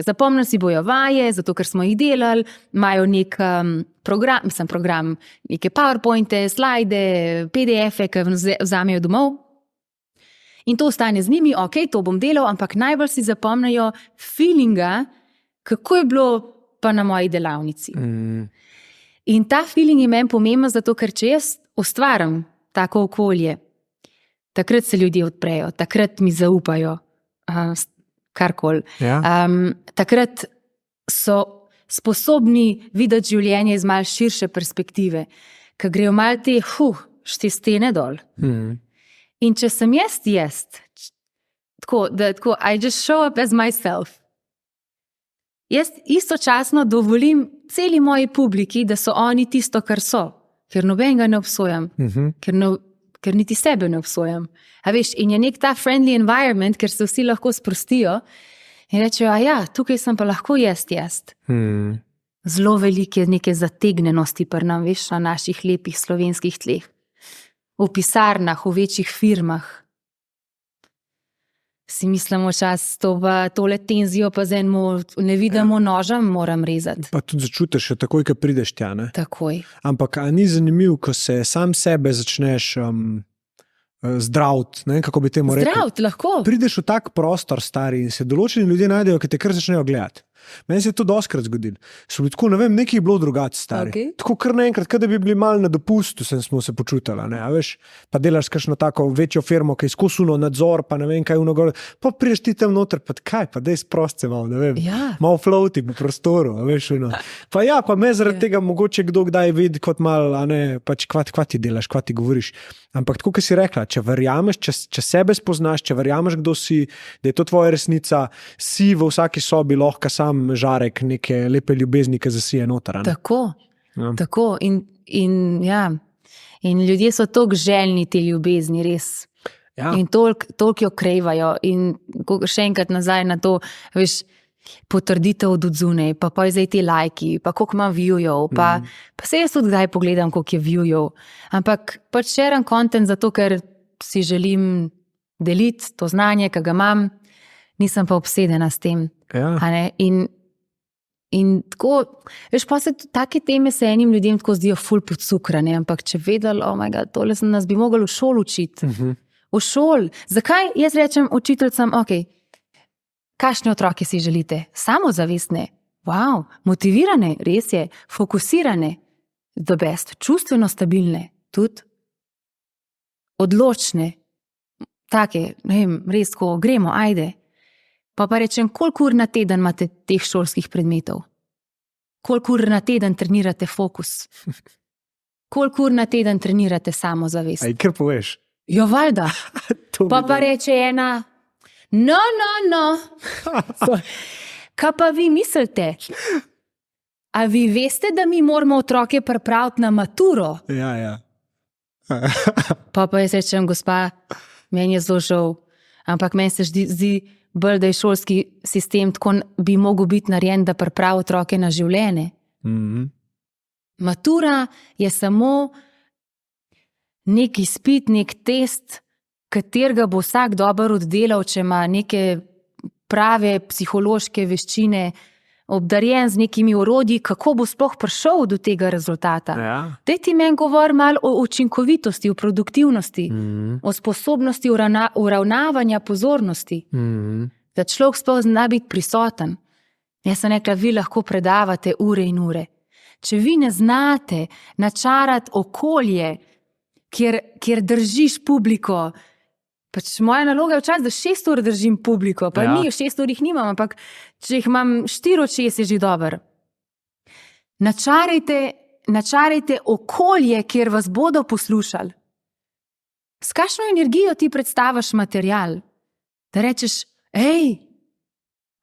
zapomnili si bojo vaje, zato ker smo jih delali, imajo nek program, neke PowerPointe, slajde, PDF-e, ki vzamejo domov. In to ostane z njimi, to bom delal, ampak najbolj si zapomnijo feelinga, kako je bilo pa na moji delavnici. In ta feeling je meni pomemben, zato ker če jaz ustvaram tako okolje, takrat se ljudje odprejo, takrat mi zaupajo, karkoli. Takrat so sposobni videti življenje iz malo širše perspektive, ker grejo malo te stene dol. In če sem jaz, tako, I just show up as myself. Jaz istočasno dovolim celi moji publiki, da so oni tisto, kar so, ker nobenega ne obsojam, ker niti sebe ne obsojam. A veš, in je nek ta friendly environment, ker se vsi lahko sprostijo in rečejo, tukaj sem pa lahko jaz. Zelo velike neke zategnjenosti pri nam, veš, na naših lepih slovenskih tleh. V pisarnah, v večjih firmah. Si mislimo čas, tole tenzijo pa z enim nevidnim nožem moram rezati. Pa tudi začutiš, takoj, ko prideš tja, ne? Takoj. Ampak ni zanimiv, ko se sam sebe začneš zdraviti, ne, kako bi temu rekel. Zdraviti, lahko. Prideš v tak prostor, stari, in se določeni ljudje najdejo, ki te kar začnejo gledati. Meni se je to dostkrat zgodilo. So bili tako, ne vem, nekaj je bilo drugače, stari. Okej. Tako kar naenkrat, kot da bi bili malo na dopustu, smo se počutili, ne, a veš. Pa delaš kakšno tako večjo firmo, ki je izkusuno nadzor, pa ne vem, kaj unogor. Pa priješ ti tam noter, pa kaj, pa dej sprost se malo, ne vem. Ja. Malo floating v prostoru, a veš, ono. Pa ja, pa me zaradi tega mogoče kdo kdaj vidi kot malo, a ne, pač kva ti delaš, kva ti govoriš. Ampak tako, kot si rekla, če verjameš, če sebe spoznaš, če verjameš, kdo si, da je to tvoja resnica, si v vsaki sobi lahko sam žarek neke lepe ljubezni, ki zasije noter. Tako, Ja. tako. In ljudje so toliko željni te ljubezni, res. Ja. In toliko jo krevajo. In še enkrat nazaj na to, veš, potrditev od odzune, pa zdaj ti lajki, pa koliko ima viewjev, pa se jaz tudi kdaj pogledam, koliko je viewjev. Ampak pač shaream content zato, ker si želim deliti to znanje, ki ga imam, nisem pa obsedena s tem. Ja. A ne? In tako, veš, pa se take teme se enim ljudem tako zdijo ful podcukrane, ampak če vedeli, oh my god, tole nas bi mogli v šoli učiti. V šoli. Zakaj jaz rečem učiteljcem, ok, kakšne otroke si želite? Samozavestne, wow, motivirane, res je, fokusirane, the best, čustveno stabilne, tudi odločne, take, ne vem, res, ko gremo, ajde. Pa rečem, koliko ur na teden imate teh šolskih predmetov? Koliko ur na teden trenirate fokus? Koliko ur na teden trenirate samozavest? Aj, kar poveš? Jo, valjda. Pa reče ena, no. Kaj pa vi mislite? A vi veste, da mi moramo otroke pripraviti na maturo? Ja. Pa jaz rečem, gospa, meni je zelo žal, ampak meni se zdi bolj, da je šolski sistem tako bi mogel biti narejen, da pripravi otroke na življenje. Matura je samo nek izpit, nek test, katerega bo vsak dobro oddelal, če ima neke prave psihološke veščine, obdarjen z nekimi orodji, kako bo sploh prišel do tega rezultata. Ja. Daj ti meni govori malo o učinkovitosti, o produktivnosti, o sposobnosti uravnavanja pozornosti, da človek sploh zna biti prisoten. Jaz sem rekla, vi lahko predavate ure in ure. Če vi ne znate načarati okolje, kjer držiš publiko, pač moja naloga je včasih, da 6 ur držim publiko, pa mi 6 ur jih nimam, ampak če jih imam 4 od 6, je že dober. Načarajte okolje, kjer vas bodo poslušali. S kakšno energijo ti predstaviš material? Da rečeš, hej,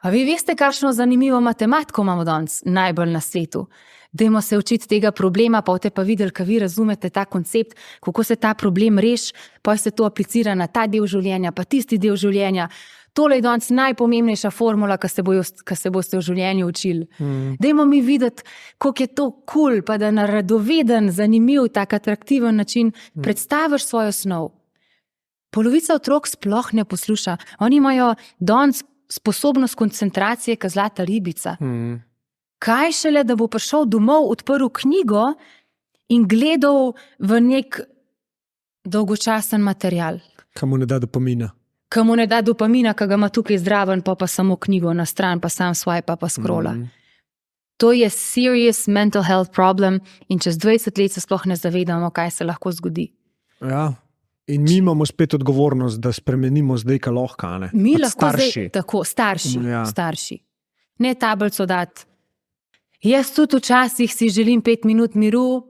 a vi veste, kakšno zanimivo matematiko imamo danes, najbolj na svetu? Dajmo se učiti tega problema, pa boste pa videli, kaj vi razumete ta koncept, kako se ta problem reši, pa se to aplicira na ta del življenja, pa tisti del življenja. Tole je danes najpomembnejša formula, ki se boste v življenju učili. Dajmo mi videti, koliko je to cool, pa da na radoveden, zanimiv, tak atraktiven način predstaviš svojo snov. Polovica otrok sploh ne posluša. Oni imajo danes sposobnost koncentracije, kot zlata ribica. Kaj šele, da bo prišel domov, odprl knjigo in gledal v nek dolgočasen material. Kamu ne da dopamina. Kamu ne da dopamina, ki ga ima tukaj zraven, pa samo knjigo na stran, pa sam swipe, pa scrolla. To je serious mental health problem in čez 20 let se sploh ne zavedamo, kaj se lahko zgodi. Ja. In mi imamo spet odgovornost, da spremenimo zdaj, kaj lahko, ne? Mi lahko starši. zdaj, tako, starši, Ja. starši. Ne tablico dati. Jaz tudi včasih si želim 5 minut miru,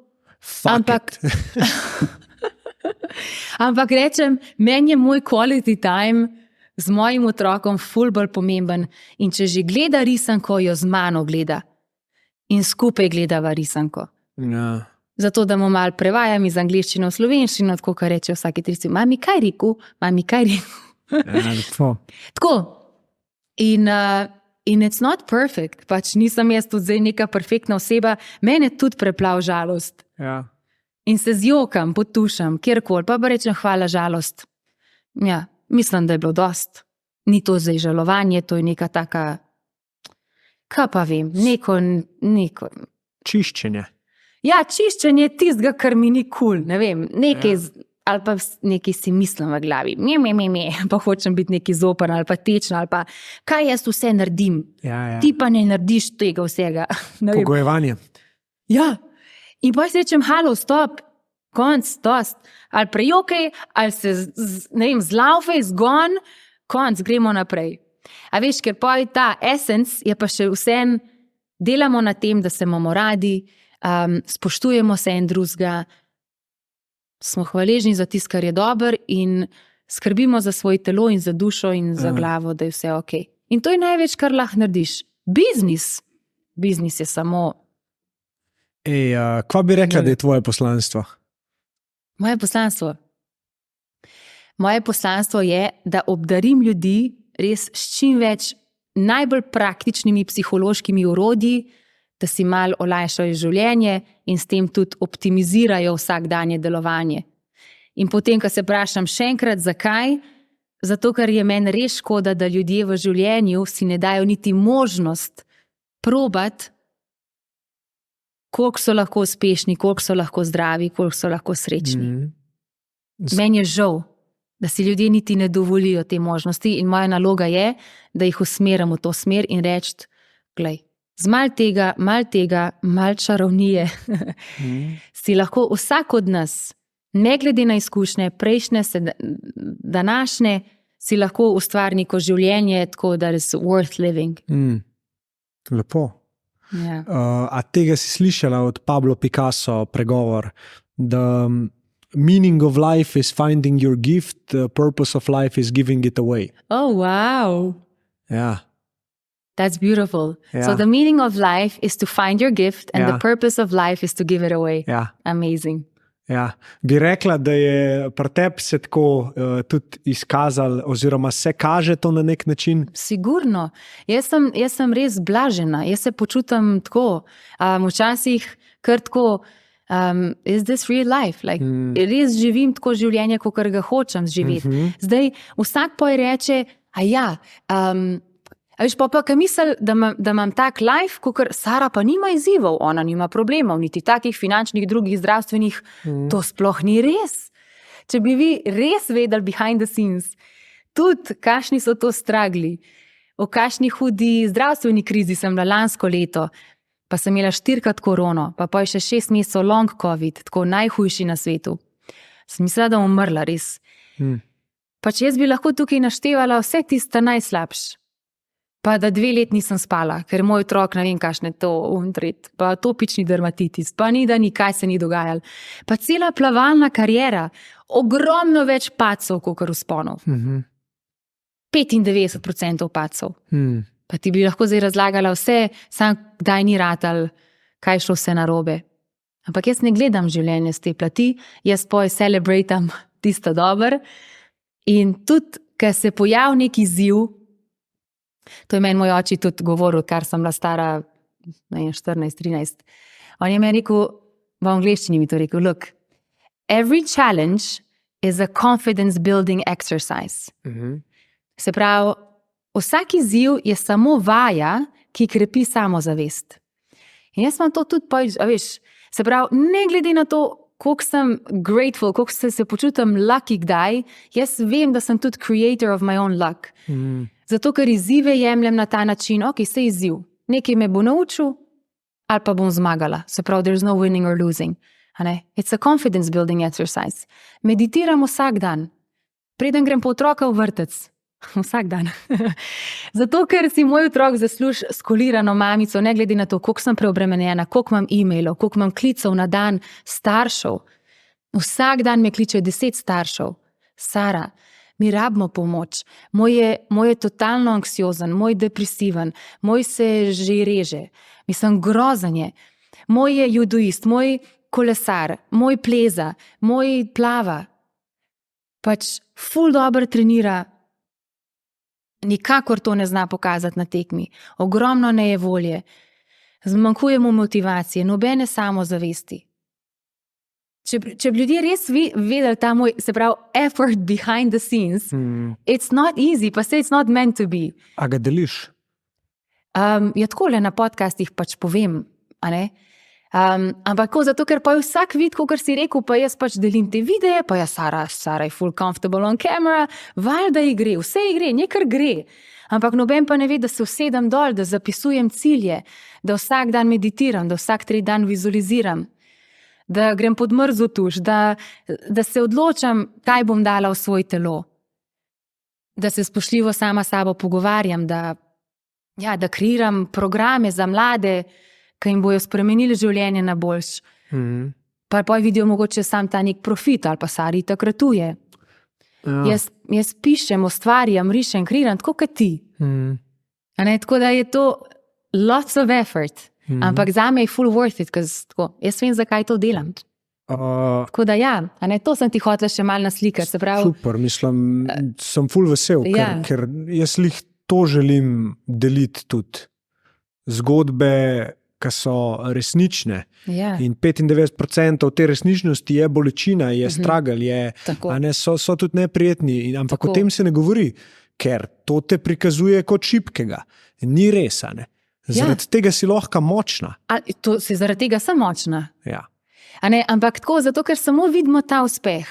ampak rečem, meni je moj quality time z mojim otrokom ful bolj pomemben in če že gleda risanko, jo z mano gleda. In skupaj gledava risanko. Ja. Zato, da mu malo prevajam iz angleščine v slovenščino, tako kar reče vsaki 30. Mami, kaj rekel? Mami, kaj rekel? Ja, Tako. In it's not perfect, pač nisem jaz tudi zdaj neka perfektna oseba, mene tudi preplav žalost. Ja. In se zjokam, potušam, kjerkoli, pa rečem hvala žalost. Ja, mislim, da je bilo dost. Ni to zdaj žalovanje, to je neka taka, kaj pa vem, neko. Čiščenje. Ja, čiščenje tistega, kar mi ni cool, ne vem, nekaj, ali pa nekaj si mislim v glavi, pa hočem biti neki zoper ali pa tečen, ali pa kaj jaz vse naredim. Ja. Ti pa ne narediš tega vsega. Ne vem. Pogojevanje. Ja, in pa si rečem, halo, stop, konc, dost. Ali prejokaj, ali se, ne vem, zlaufaj, zgon, konc, gremo naprej. A veš, ker pa ta essence je pa še vsem, delamo na tem, da se imamo radi, spoštujemo se en drugega, smo hvaležni za tisto, kar je dober in skrbimo za svoje telo in za dušo in za glavo, da je vse ok. In to je največ, kar lahko narediš. Biznis je samo... Kva bi rekla, da je tvoje poslanstvo? Moje poslanstvo je, da obdarim ljudi res s čim več najbolj praktičnimi psihološkimi orodji, da si malo olajšajo življenje in s tem tudi optimizirajo vsakdanje delovanje. In potem, ko se vprašam še enkrat, zakaj? Zato, ker je meni res škoda, da ljudje v življenju si ne dajo niti možnost probati, koliko so lahko uspešni, koliko so lahko zdravi, koliko so lahko srečni. Meni je žal, da si ljudje niti ne dovolijo te možnosti in moja naloga je, da jih usmerim v to smer in reči, glej, z mal tega, mal čarovnije, si lahko vsak od nas, ne glede na izkušnje, prejšnje, današnje, si lahko ustvari neko življenje, tako da je worth living. Lepo. Ja. A tega si slišala od Pablo Picasso pregovor, da meaning of life is finding your gift, the purpose of life is giving it away. Oh, wow. Ja. That's beautiful. Ja. So the meaning of life is to find your gift and Ja. the purpose of life is to give it away. Ja. Amazing. Ja. Bi rekla, da je pri tebi se tako tudi izkazal, oziroma se kaže to na nek način? Sigurno. Jaz sem res blažena, jaz se počutim tako. Včasih kar tako, is this real life? Like, res živim tako življenje, kot ga hočem živeti. Zdaj, vsak poj reče, a veš, pa misli, da imam tak life, kot Sara pa nima izzivov, ona nima problemov, niti takih finančnih, drugih, zdravstvenih, to sploh ni res. Če bi vi res vedeli behind the scenes, tudi kakšni so to stragli, v kakšni hudi zdravstveni krizi sem bila lansko leto, pa sem imela 4-krat korono, pa še 6 mesecev long covid, tako najhujši na svetu. Sem mislila, da bom umrla res. Pač jaz bi lahko tukaj naštevala vse tiste najslabše. Pa da 2 leti nisem spala, ker moj otrok, ne vem kakšne to, untret, pa atopični dermatitis, pa ni da nikaj se ni dogajalo. Pa cela plavalna kariera, ogromno več padcev, kot vzponov. 95% padcev. Pa ti bi lahko zdaj razlagala vse, sam kdaj ni ratal, kaj šlo vse narobe. Ampak jaz ne gledam življenje z te plati, jaz celebratam tisto dober. In tudi, ker se pojavi neki izziv, to je meni moj oči tudi govoril, kar sem bila stara 14-13. On je meni rekel, v angleščini mi to rekel, look, every challenge is a confidence building exercise. Se pravi, vsak izziv je samo vaja, ki krepi samozavest. In jaz imam to tudi, veš, se pravi, ne glede na to, koliko sem grateful, koliko se počutim lucky kdaj, jaz vem, da sem tudi creator of my own luck. Zato, ker izzive jemljem na ta način, ok, se izziv, nekaj me bo naučil, ali pa bom zmagala. Se pravi, there's no winning or losing. It's a confidence building exercise. Meditiram vsak dan. Preden grem po otroka v vrtec. Vsak dan. Zato, ker si moj otrok zasluži skolirano mamico, ne glede na to, koliko sem preobremenjena, koliko imam e-mailov, koliko imam klicev na dan staršev. Vsak dan me kliče 10 staršev. Sara, mi rabimo pomoč. Moj je totalno anksiozen, moj depresiven, moj se že reže. Mislim, grozen je. Moj je judoist, moj kolesar, moj pleza, moj plava. Pač ful dobro trenira. Nikakor to ne zna pokazati na tekmi. Ogromno nejevolje. Zmanjkuje mu motivacije, nobene samozavesti. Če bi ljudje res vedeli ta moj, se pravi, effort behind the scenes, it's not easy, pa se it's not meant to be. A ga deliš? Ja, takole na podcastih pač povem, a ne? Ampak zato, ker pa je vsak vid, kot si rekel, pa jaz pač delim te videe, pa je Sara je full comfortable on camera, valjda ji gre, vse ji gre, nekaj gre. Ampak noben pa ne ve, da se usedem dol, da zapisujem cilje, da vsak dan meditiram, da vsak 3 dan vizualiziram, da grem pod mrzo tuš, da se odločam, kaj bom dala v svoj telo, da se spoštljivo sama s sabo pogovarjam, da kreiram programe za mlade, ki jim bojo spremenili življenje na boljš. Pa vidijo mogoče sam ta nek profit ali pa Sari takratuje. Ja. Jaz pišem, ustvarjam, rišem, kreiram, tako kot ti. Tako da je to lots of effort, ampak zame je full worth it, jaz vem, zakaj to delam. Tako da to sem ti hotela še malo naslikati. Super, mislim, sem full vesel, ker jaz lih to želim deliti tudi. Zgodbe, ki so resnične. In 95% te resničnosti je bolečina, je struggle, so tudi neprijetni, ampak o tem se ne govori, ker to te prikazuje kot šibkega. Ni res, Zaradi tega si lahko močna. Zaradi tega sem močna. Ja. Ampak tako, zato ker samo vidimo ta uspeh.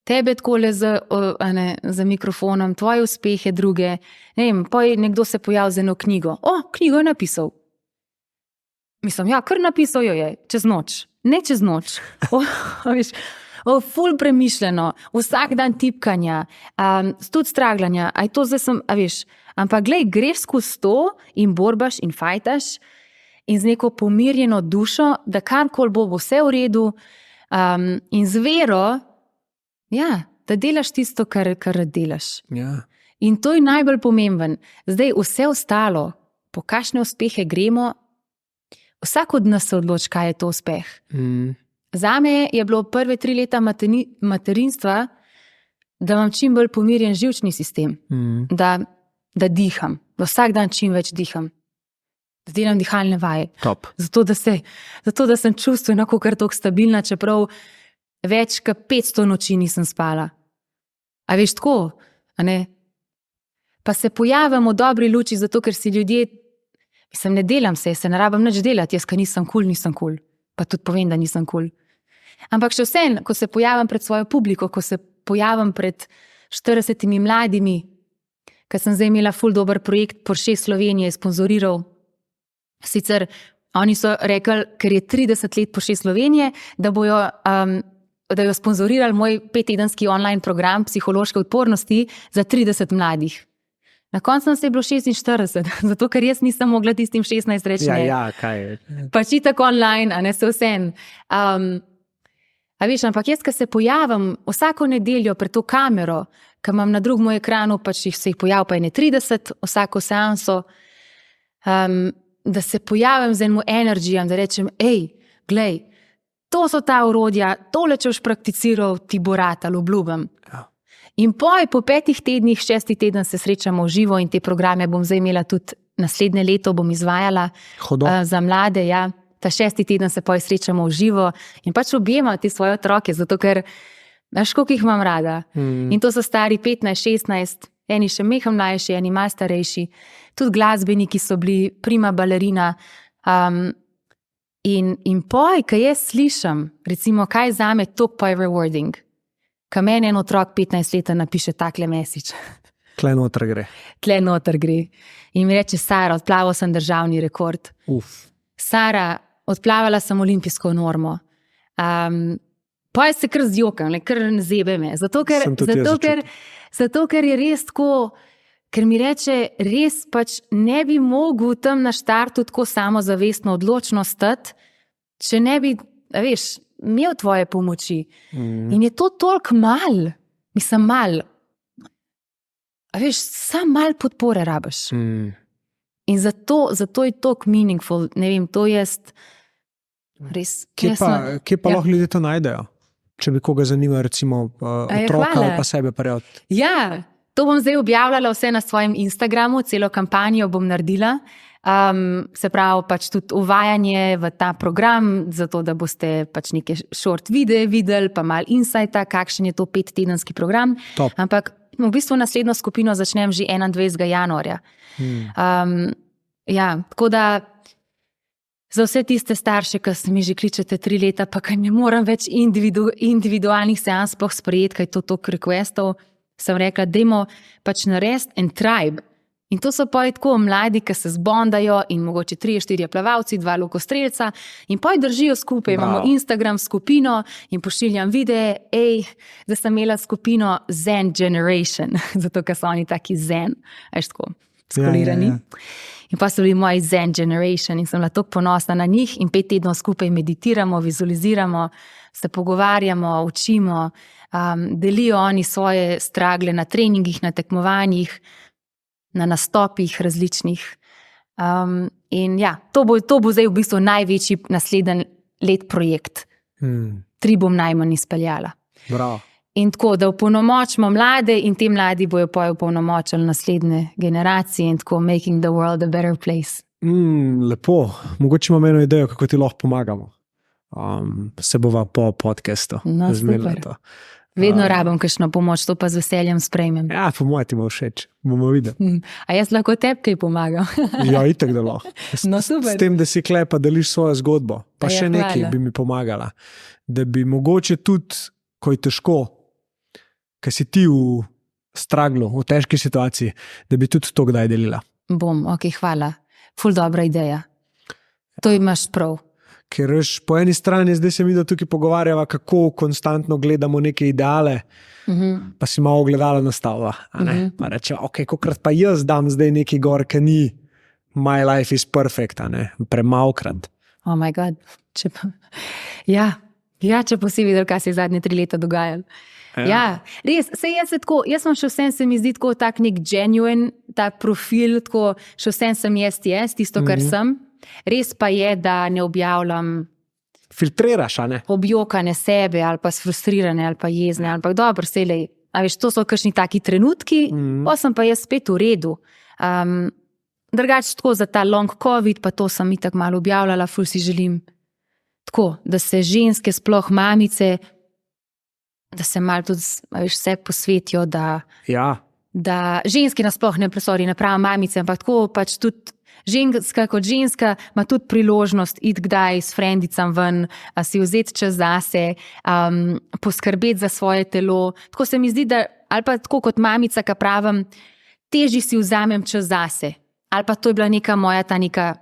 Tebe takole z mikrofonom, tvoje uspehe, druge. Ne vem, nekdo se pojavi z eno knjigo. Knjigo je napisal. Mislim, kar napisal jo je, čez noč. Ne čez noč. Ful premišljeno, vsak dan tipkanja, tudi stragljanja. Ampak glej, greš skozi to in borbaš in fajtaš in z neko pomirjeno dušo, da karkoli bo vse v redu, in z vero, da delaš tisto, kar delaš. Ja. In to je najbolj pomemben. Zdaj vse ostalo, po kakšne uspehe gremo, vsak od nas se odloči, kaj je to uspeh. Zame je bilo prve 3 leta materinstva, da imam čim bolj pomirjen živčni sistem, da diham, da vsak dan čim več diham. Delam dihalne vaje. Top. Zato, da sem čustveno kar toliko stabilna, čeprav več kot 500 noči nisem spala. A veš tako? Pa se pojavim v dobri luči, zato ker si ljudje, ne delam se ne rabim nič delati, jaz, ki nisem kul. Pa tudi povem, da nisem kul. Ampak še vseeno, ko se pojavim pred svojo publiko, ko se pojavim pred 40 mladimi, ker sem zdaj imela ful dober projekt, Porsche Slovenije je sponzoriral. Sicer oni so rekli, ker je 30 let Porsche Slovenije, da jo sponzorirali moj 5-tedenski online program psihološke odpornosti za 30 mladih. Na koncu se je bilo 46, zato ker jaz nisem mogla tistim 16 reči ne. Kaj je? Pač itak online, se vsem. Ampak jaz, ko se pojavim vsako nedeljo pred to kamero, ko imam na drugem ekranu, pač se jih pojavi pa je 30, vsako seanso, da se pojavim z enim energijem, da rečem, glej, to so ta orodja, tole če boš prakticiral, ti bo ratal, obljubim. In po 5 tednih, 6. teden se srečamo v živo in te programe bom zdaj imela tudi naslednje leto, bom izvajala za mlade. Ta 6. teden se srečamo v živo in pač objemam te svoje otroke, zato ker, veš, koliko jih imam rada. In to so stari 15, 16, eni še meham mlajši, eni malo starejši, tudi glasbeniki so bili, prima balerina. In ko jaz slišim, recimo, kaj zame toliko pa je rewarding, ko meni en otrok 15 let napiše takle message. Tle noter gre. In mi reče, Sara, odplaval sem državni rekord. Sara, odplavala sem olimpijsko normo. Pa jaz se kar zjokam, kar zebe me. Zato ker je res tako, ker mi reče, res pač ne bi mogel tam na štartu tako samozavestno odločno stati, če ne bi, imel tvoje pomoči. In je to toliko mal. Mislim, mal. Sam mal podpore rabiš. In zato je toliko meaningful. Ne vem, to je res. Kje pa lahko ljudje to najdejo? Če bi koga zanima, recimo otroka ali pa sebe prijaviti. To bom zdaj objavljala vse na svojem Instagramu, celo kampanjo bom naredila. Se pravi, pač tudi uvajanje v ta program, zato da boste pač neke short videe videli, pa malo insighta, kakšen je to 5-tedenski program. Top. Ampak v bistvu naslednjo skupino začnem že 21. januarja. Tako da Za vse tiste starše, ki se mi že kličete 3 leta, pa ki ne morem več individualnih seans sploh sprejeti, kaj je to toliko requestov, sem rekla, dajmo pač narediti en tribe. In to so pa tako mladi, ki se zbondajo in mogoče 3-4 plavalci, 2 lokostrelca in pa držijo skupaj. Imamo Instagram skupino in pošiljam videe, da sem imela skupino Zen Generation, zato ker so oni taki zen, veš tako, skolirani. Ja. In pa so bili moji Zen Generation in sem bila tako ponosna na njih in 5 tednov skupaj meditiramo, vizualiziramo, se pogovarjamo, učimo, delijo oni svoje stragle na treningih, na tekmovanjih, na nastopih različnih. In ja, to bo zdaj v bistvu največji naslednji let projekt. 3 bom najmanj izpeljala. Bravo. In tako, da opolnomočimo mlade in te mladi bojo opolnomočili naslednje generacije in tako making the world a better place. Lepo. Mogoče imam eno idejo, kako ti lahko pomagamo. Se bova po podcastu. No, super. Vedno rabim kakšno pomoč, to pa z veseljem sprejmem. Ja, po mojem ti bo všeč, bomo videli. A jaz lahko tebi kaj pomagam? Ja, itak da lahko. No, super. S tem, da si klepa, deliš svojo zgodbo. Pa ja, še nekaj bi mi pomagala. Da bi mogoče tudi, ko je težko, ko si ti v straglu, v težki situaciji, da bi tudi to kdaj delila. Bom, ok, hvala. Ful dobra ideja. To imaš prav. Ker po eni strani zdaj se mi da tukaj pogovarjava, kako konstantno gledamo neke ideale, pa si malo ogledala nastavlja. Pa reče, ok, kokrat pa jaz dam zdaj neki gor, ki ni my life is perfect, premalkrat. Oh my god. Ja, če pa si videl, kaj se je zadnje 3 leta dogajalo. Ja, res, jaz sem še vsem, se mi zdi tako tak nek genuine, tak profil, tako še vsem sem jaz, tisto, kar sem. Res pa je, da ne objavljam filtriraš, a ne? Objokane sebe ali pa sfrustrirane ali pa jezne ali pa dobro, selej. A veš, to so kakšni taki trenutki, pa sem pa jaz spet v redu. Drugače tako za ta long covid, pa to sem itak malo objavljala, ful si želim. Tako, da se ženske, sploh mamice, da se malo tudi, veš, vse posvetijo, da ženski nasploh ne prav mamice, ampak tako pač tudi ženska kot ženska ima tudi priložnost iti kdaj s frendicam ven, si vzeti čas zase, poskrbeti za svoje telo. Tako se mi zdi, da, ali pa tako kot mamica, ki pravim, težje si vzamem čas zase. Ali pa to je bila neka moja ta neka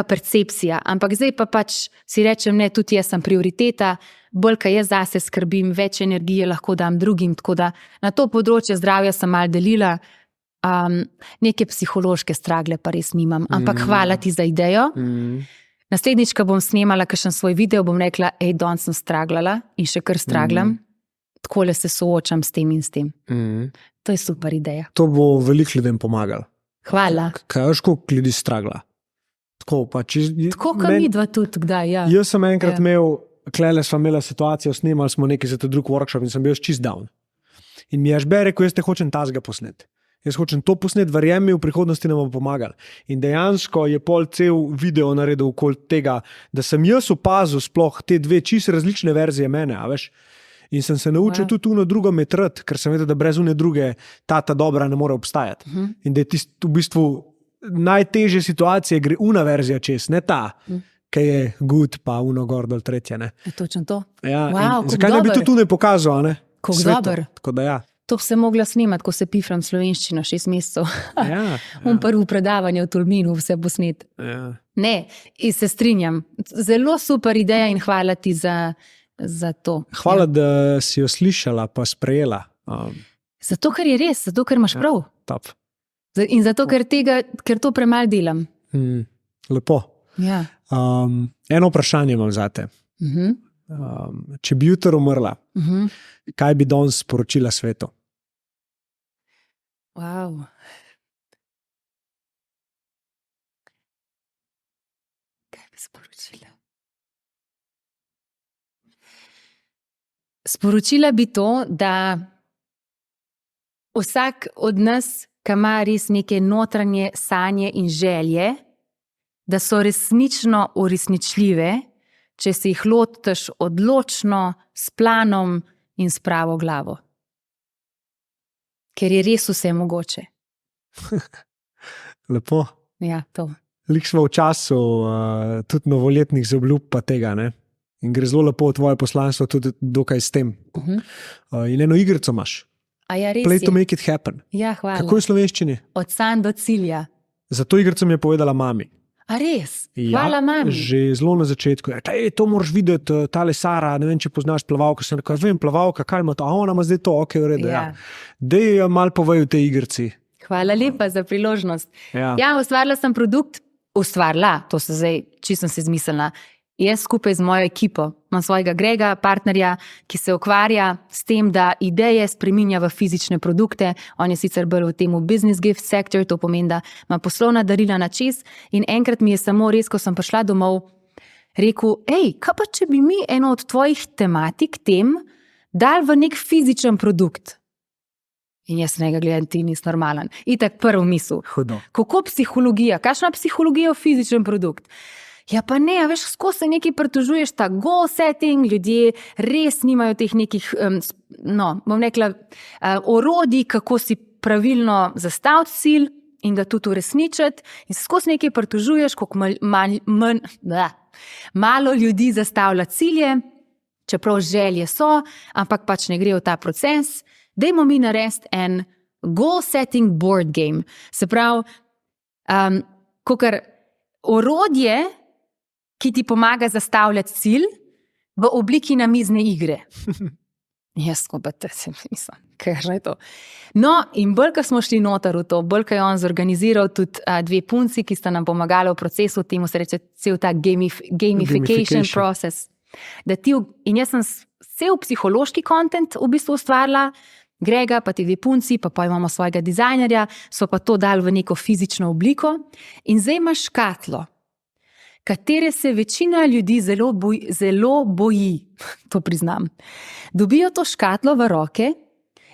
percepcija. Ampak zdaj pa pač si rečem, ne, tudi jaz sem prioriteta, bolj, kaj jaz zase skrbim, več energije lahko dam drugim, tako da na to področje zdravja sem malo delila. Neke psihološke stragle pa res nimam, ampak hvala ti za idejo. Naslednjič, ko bom snemala kakšen svoj video, bom rekla, danes sem straglala in še kar straglam, takole se soočam s tem in s tem. To je super ideja. To bo veliko ljudem pomagalo. Hvala. Kaj veš, koliko ljudi stragla? Tako kot midva tudi kdaj, ja. Jaz sem enkrat imel, klele sva imela situacijo, snemali smo nekaj za ta drug workshop in sem bil čist down. In mi je Žbe rekel, jaz te hočem tazga posnet. Jaz hočem to posnet, verjemi mi, v prihodnosti nam bo pomagal. In dejansko je pol cel video naredil okoli tega, da sem jaz opazil sploh te 2 čisto različne verzije mene, a veš. In sem se naučil tudi uno drugo metrati, ker sem vedel, da brez une druge ta dobra ne more obstajati. In da je v bistvu najtežje situacije gre una verzija čez, ne ta, ki je good, pa uno gor dol tretje, ne. Je točno to? Ja, zakaj ne bi tudi ne pokazal, ne? Kako dober. Tako da ja. To bi se mogla snimati, ko se pifram slovenščino 6 mesecev. Ja. Prvo predavanje v Tolminu, vse posnet. Ja. Ne, in se strinjam. Zelo super ideja in hvala ti za to. Hvala, da si jo slišala pa sprejela. Zato, ker je res, zato, ker imaš prav. Top. In zato, ker to premalo delam. Lepo. Ja. Eno vprašanje imam zate. Če bi jutri umrla, kaj bi danes sporočila svetu? Wow. Kaj bi sporočila? Sporočila bi to, da vsak od nas, ki ima res neke notranje sanje in želje, da so resnično uresničljive, če se jih lotiš odločno, s planom in s pravo glavo. Ker je res vse mogoče. Lepo. Ja, to. Lik smo v času tudi novoletnih zaobljub pa tega, ne? In gre zelo lepo v tvoje poslanstvo tudi dokaj s tem. In eno igrico imaš. A ja, res Play je. to make it happen. Ja, hvala. Kako je v slovenščini? Od sanj do cilja. Za to igrico mi je povedala mami. A res? Hvala, mami. Že zelo na začetku. To moraš videti, tale Sara, ne vem, če poznaš plavalko. Sem rekel, vem, plavalka, kaj ima to? A ona ima zdaj to, ok, v redu. Ja. Dej malo povej v tej igrici. Hvala lepa za priložnost. Ja, ustvarila sem produkt, to se zdaj, čisto sem se izmislila. Jaz skupaj z mojo ekipo, imam svojega Grega, partnerja, ki se ukvarja s tem, da ideje spreminja v fizične produkte. On je sicer bolj v tem business gift sector, to pomeni, da ima poslovna darila na čez. In enkrat mi je samo res, ko sem prišla domov, rekel, kaj pa če bi mi eno od tvojih tematik tem dal v nek fizičen produkt? In jaz nekaj gledam, ti nisi normalen. Itak prvo misel. Hudo. Kako psihologija? Kakšna psihologija v fizičen produkt? Ja pa ne, veš, skozi se nekaj pritožuješ, ta goal setting, ljudje res nimajo teh nekih, bom rekla, orodij, kako si pravilno zastaviti cilj in ga tudi uresničiti. In se skozi nekaj pritožuješ, koliko malo ljudi zastavlja cilje, čeprav želje so, ampak pač ne gre v ta proces. Dajmo mi narediti en goal setting board game. Se pravi, kakor orodje, ki ti pomaga zastavljati cilj v obliki namizne igre. Jaz ko pa te se mislim, kaj je to. No, in bolj, ko smo šli noter v to, bolj, ko je on zorganiziral tudi dve punci, ki sta nam pomagali v procesu, temu se reče cel ta gamification process. In jaz sem cel psihološki content v bistvu ustvarila, Grega, pa ti dve punci, pa imamo svojega dizajnerja, so pa to dali v neko fizično obliko in zdaj imaš škatlo, katere se večina ljudi zelo boji, to priznam. Dobijo to škatlo v roke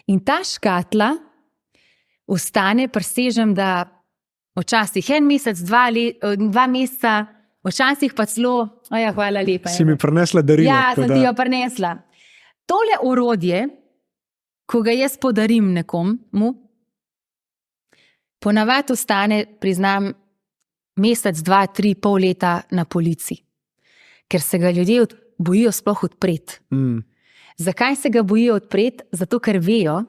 in ta škatla ostane, presežem, da včasih en mesec, dva meseca, včasih pa celo, hvala lepa. Si mi prinesla darilo. Ja, sem ti jo prinesla. Tole orodje, ko ga jaz podarim nekomu, ponavadi ostane, priznam, mesec, dva, tri, pol leta na polici. Ker se ga ljudje bojijo sploh odpreti. Zakaj se ga bojijo odpreti? Zato, ker vejo,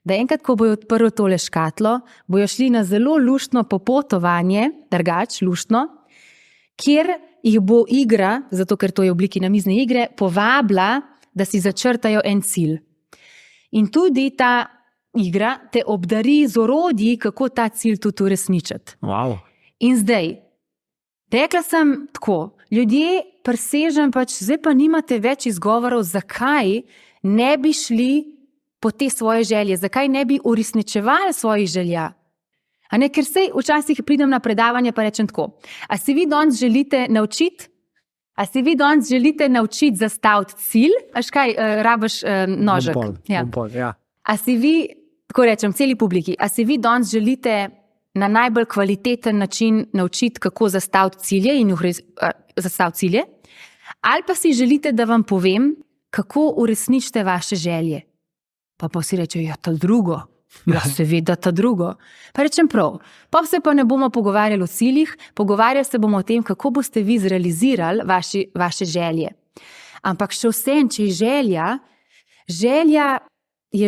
da enkrat, ko bojo odprli tole škatlo, bojo šli na zelo luštno popotovanje, luštno, kjer jih bo igra, zato ker to je v obliki namizne igre, povabila, da si začrtajo en cilj. In tudi ta igra te obdari z orodji, kako ta cilj tudi uresničiti. Wow. In zdaj, rekla sem tako, ljudje presežem zdaj pa nimate več izgovorov, zakaj ne bi šli po te svoje želje, zakaj ne bi uresničevali svojih želja. Ker sej včasih pridem na predavanje pa rečem tako, a si vi danes želite naučiti zastaviti cilj? Kaj, rabiš nožek? Ja. A si vi, tako rečem, celi publiki, a si vi danes želite na najbolj kvaliteten način naučiti, kako zastaviti cilje in zastaviti cilje? Ali pa si želite, da vam povem, kako uresničite vaše želje? Pa vsi rečejo, ja, to drugo. Ja, seveda to drugo. Pa rečem prav, pa se pa ne bomo pogovarjali o ciljih, pogovarjali se bomo o tem, kako boste vi zrealizirali vaše želje. Ampak še vsem, če je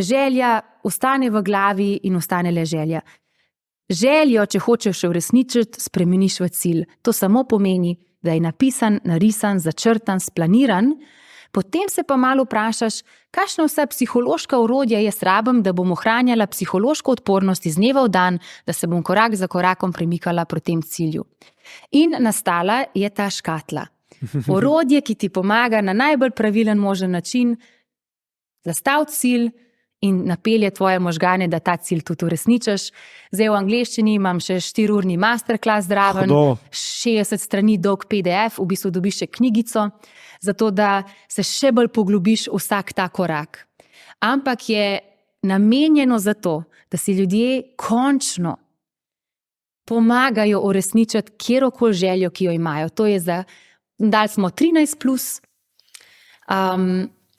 želja, ostane v glavi in ostane le želja. Željo, če hočeš uresničiti, spremeniš v cilj. To samo pomeni, da je napisan, narisan, začrtan, splaniran. Potem se pa malo vprašaš, kakšna vsa psihološka orodja jaz rabim, da bom ohranjala psihološko odpornost iz dneva v dan, da se bom korak za korakom premikala proti tem cilju. In nastala je ta škatla. Orodje, ki ti pomaga na najbolj pravilen možen način zastaviti cilj in napelje tvoje možgane, da ta cilj tudi uresničiš. Zdaj v angleščini imam še 4-urni masterclass zraven, 60 strani dolg PDF, v bistvu dobiš še knjigico, zato da se še bolj poglobiš vsak ta korak. Ampak je namenjeno za to, da si ljudje končno pomagajo uresničiti kjerokoli željo, ki jo imajo. To je dali smo 13+,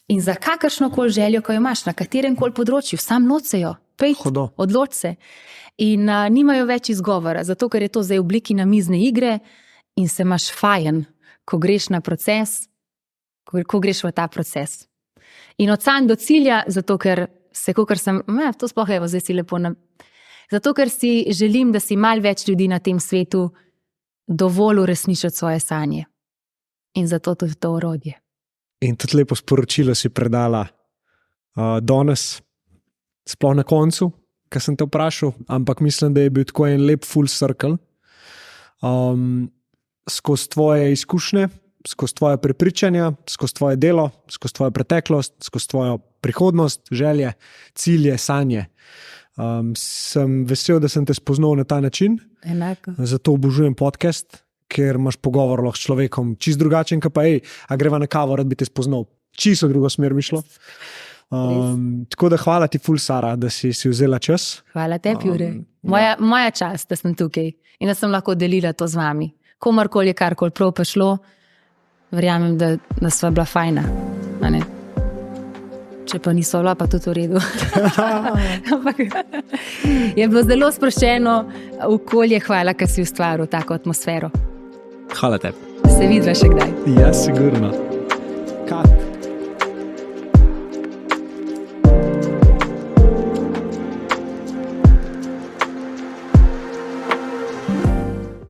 in za kakršnokoli željo, ko jo imaš, na katerem koli področju, sam nocejo. pejt, Hudo. odloč se. In nimajo več izgovora, zato ker je to zdaj v obliki namizne igre in se imaš fajn, ko greš na proces, ko greš v ta proces. In od sanj do cilja, zato ker se, kakor sem, to sploh je, zdaj si lepo zato ker si želim, da si malo več ljudi na tem svetu dovolj uresničiti svoje sanje. In zato tudi to orodje. In tudi lepo sporočilo si predala danes, sploh na koncu, ko sem te vprašal, ampak mislim, da je bil tako en lep full circle. Skozi tvoje izkušnje, skozi tvoje prepričanja, skozi tvoje delo, skozi tvojo preteklost, skozi tvojo prihodnost, želje, cilje, sanje. Sem vesel, da sem te spoznal na ta način. Enako. Zato obožujem podcast, ker imaš pogovor lahko s človekom čist drugačen, pa a greva na kavo, rad bi te spoznal. Čisto drugo smer mi šlo. Tako da hvala ti ful, Sara, da si vzela čas. Hvala tebi, Jure. Moja čast, da sem tukaj in da sem lahko delila to z vami. Komorkoli je karkoli prav prišlo, verjamem, da sva bila fajna. A ne? Če pa niso bila, pa tudi v redu. Ampak je bilo zelo sproščeno okolje, hvala, ker si ustvaril tako atmosfero. Hvala tebi. Se vidva še kdaj. Ja, sigurno.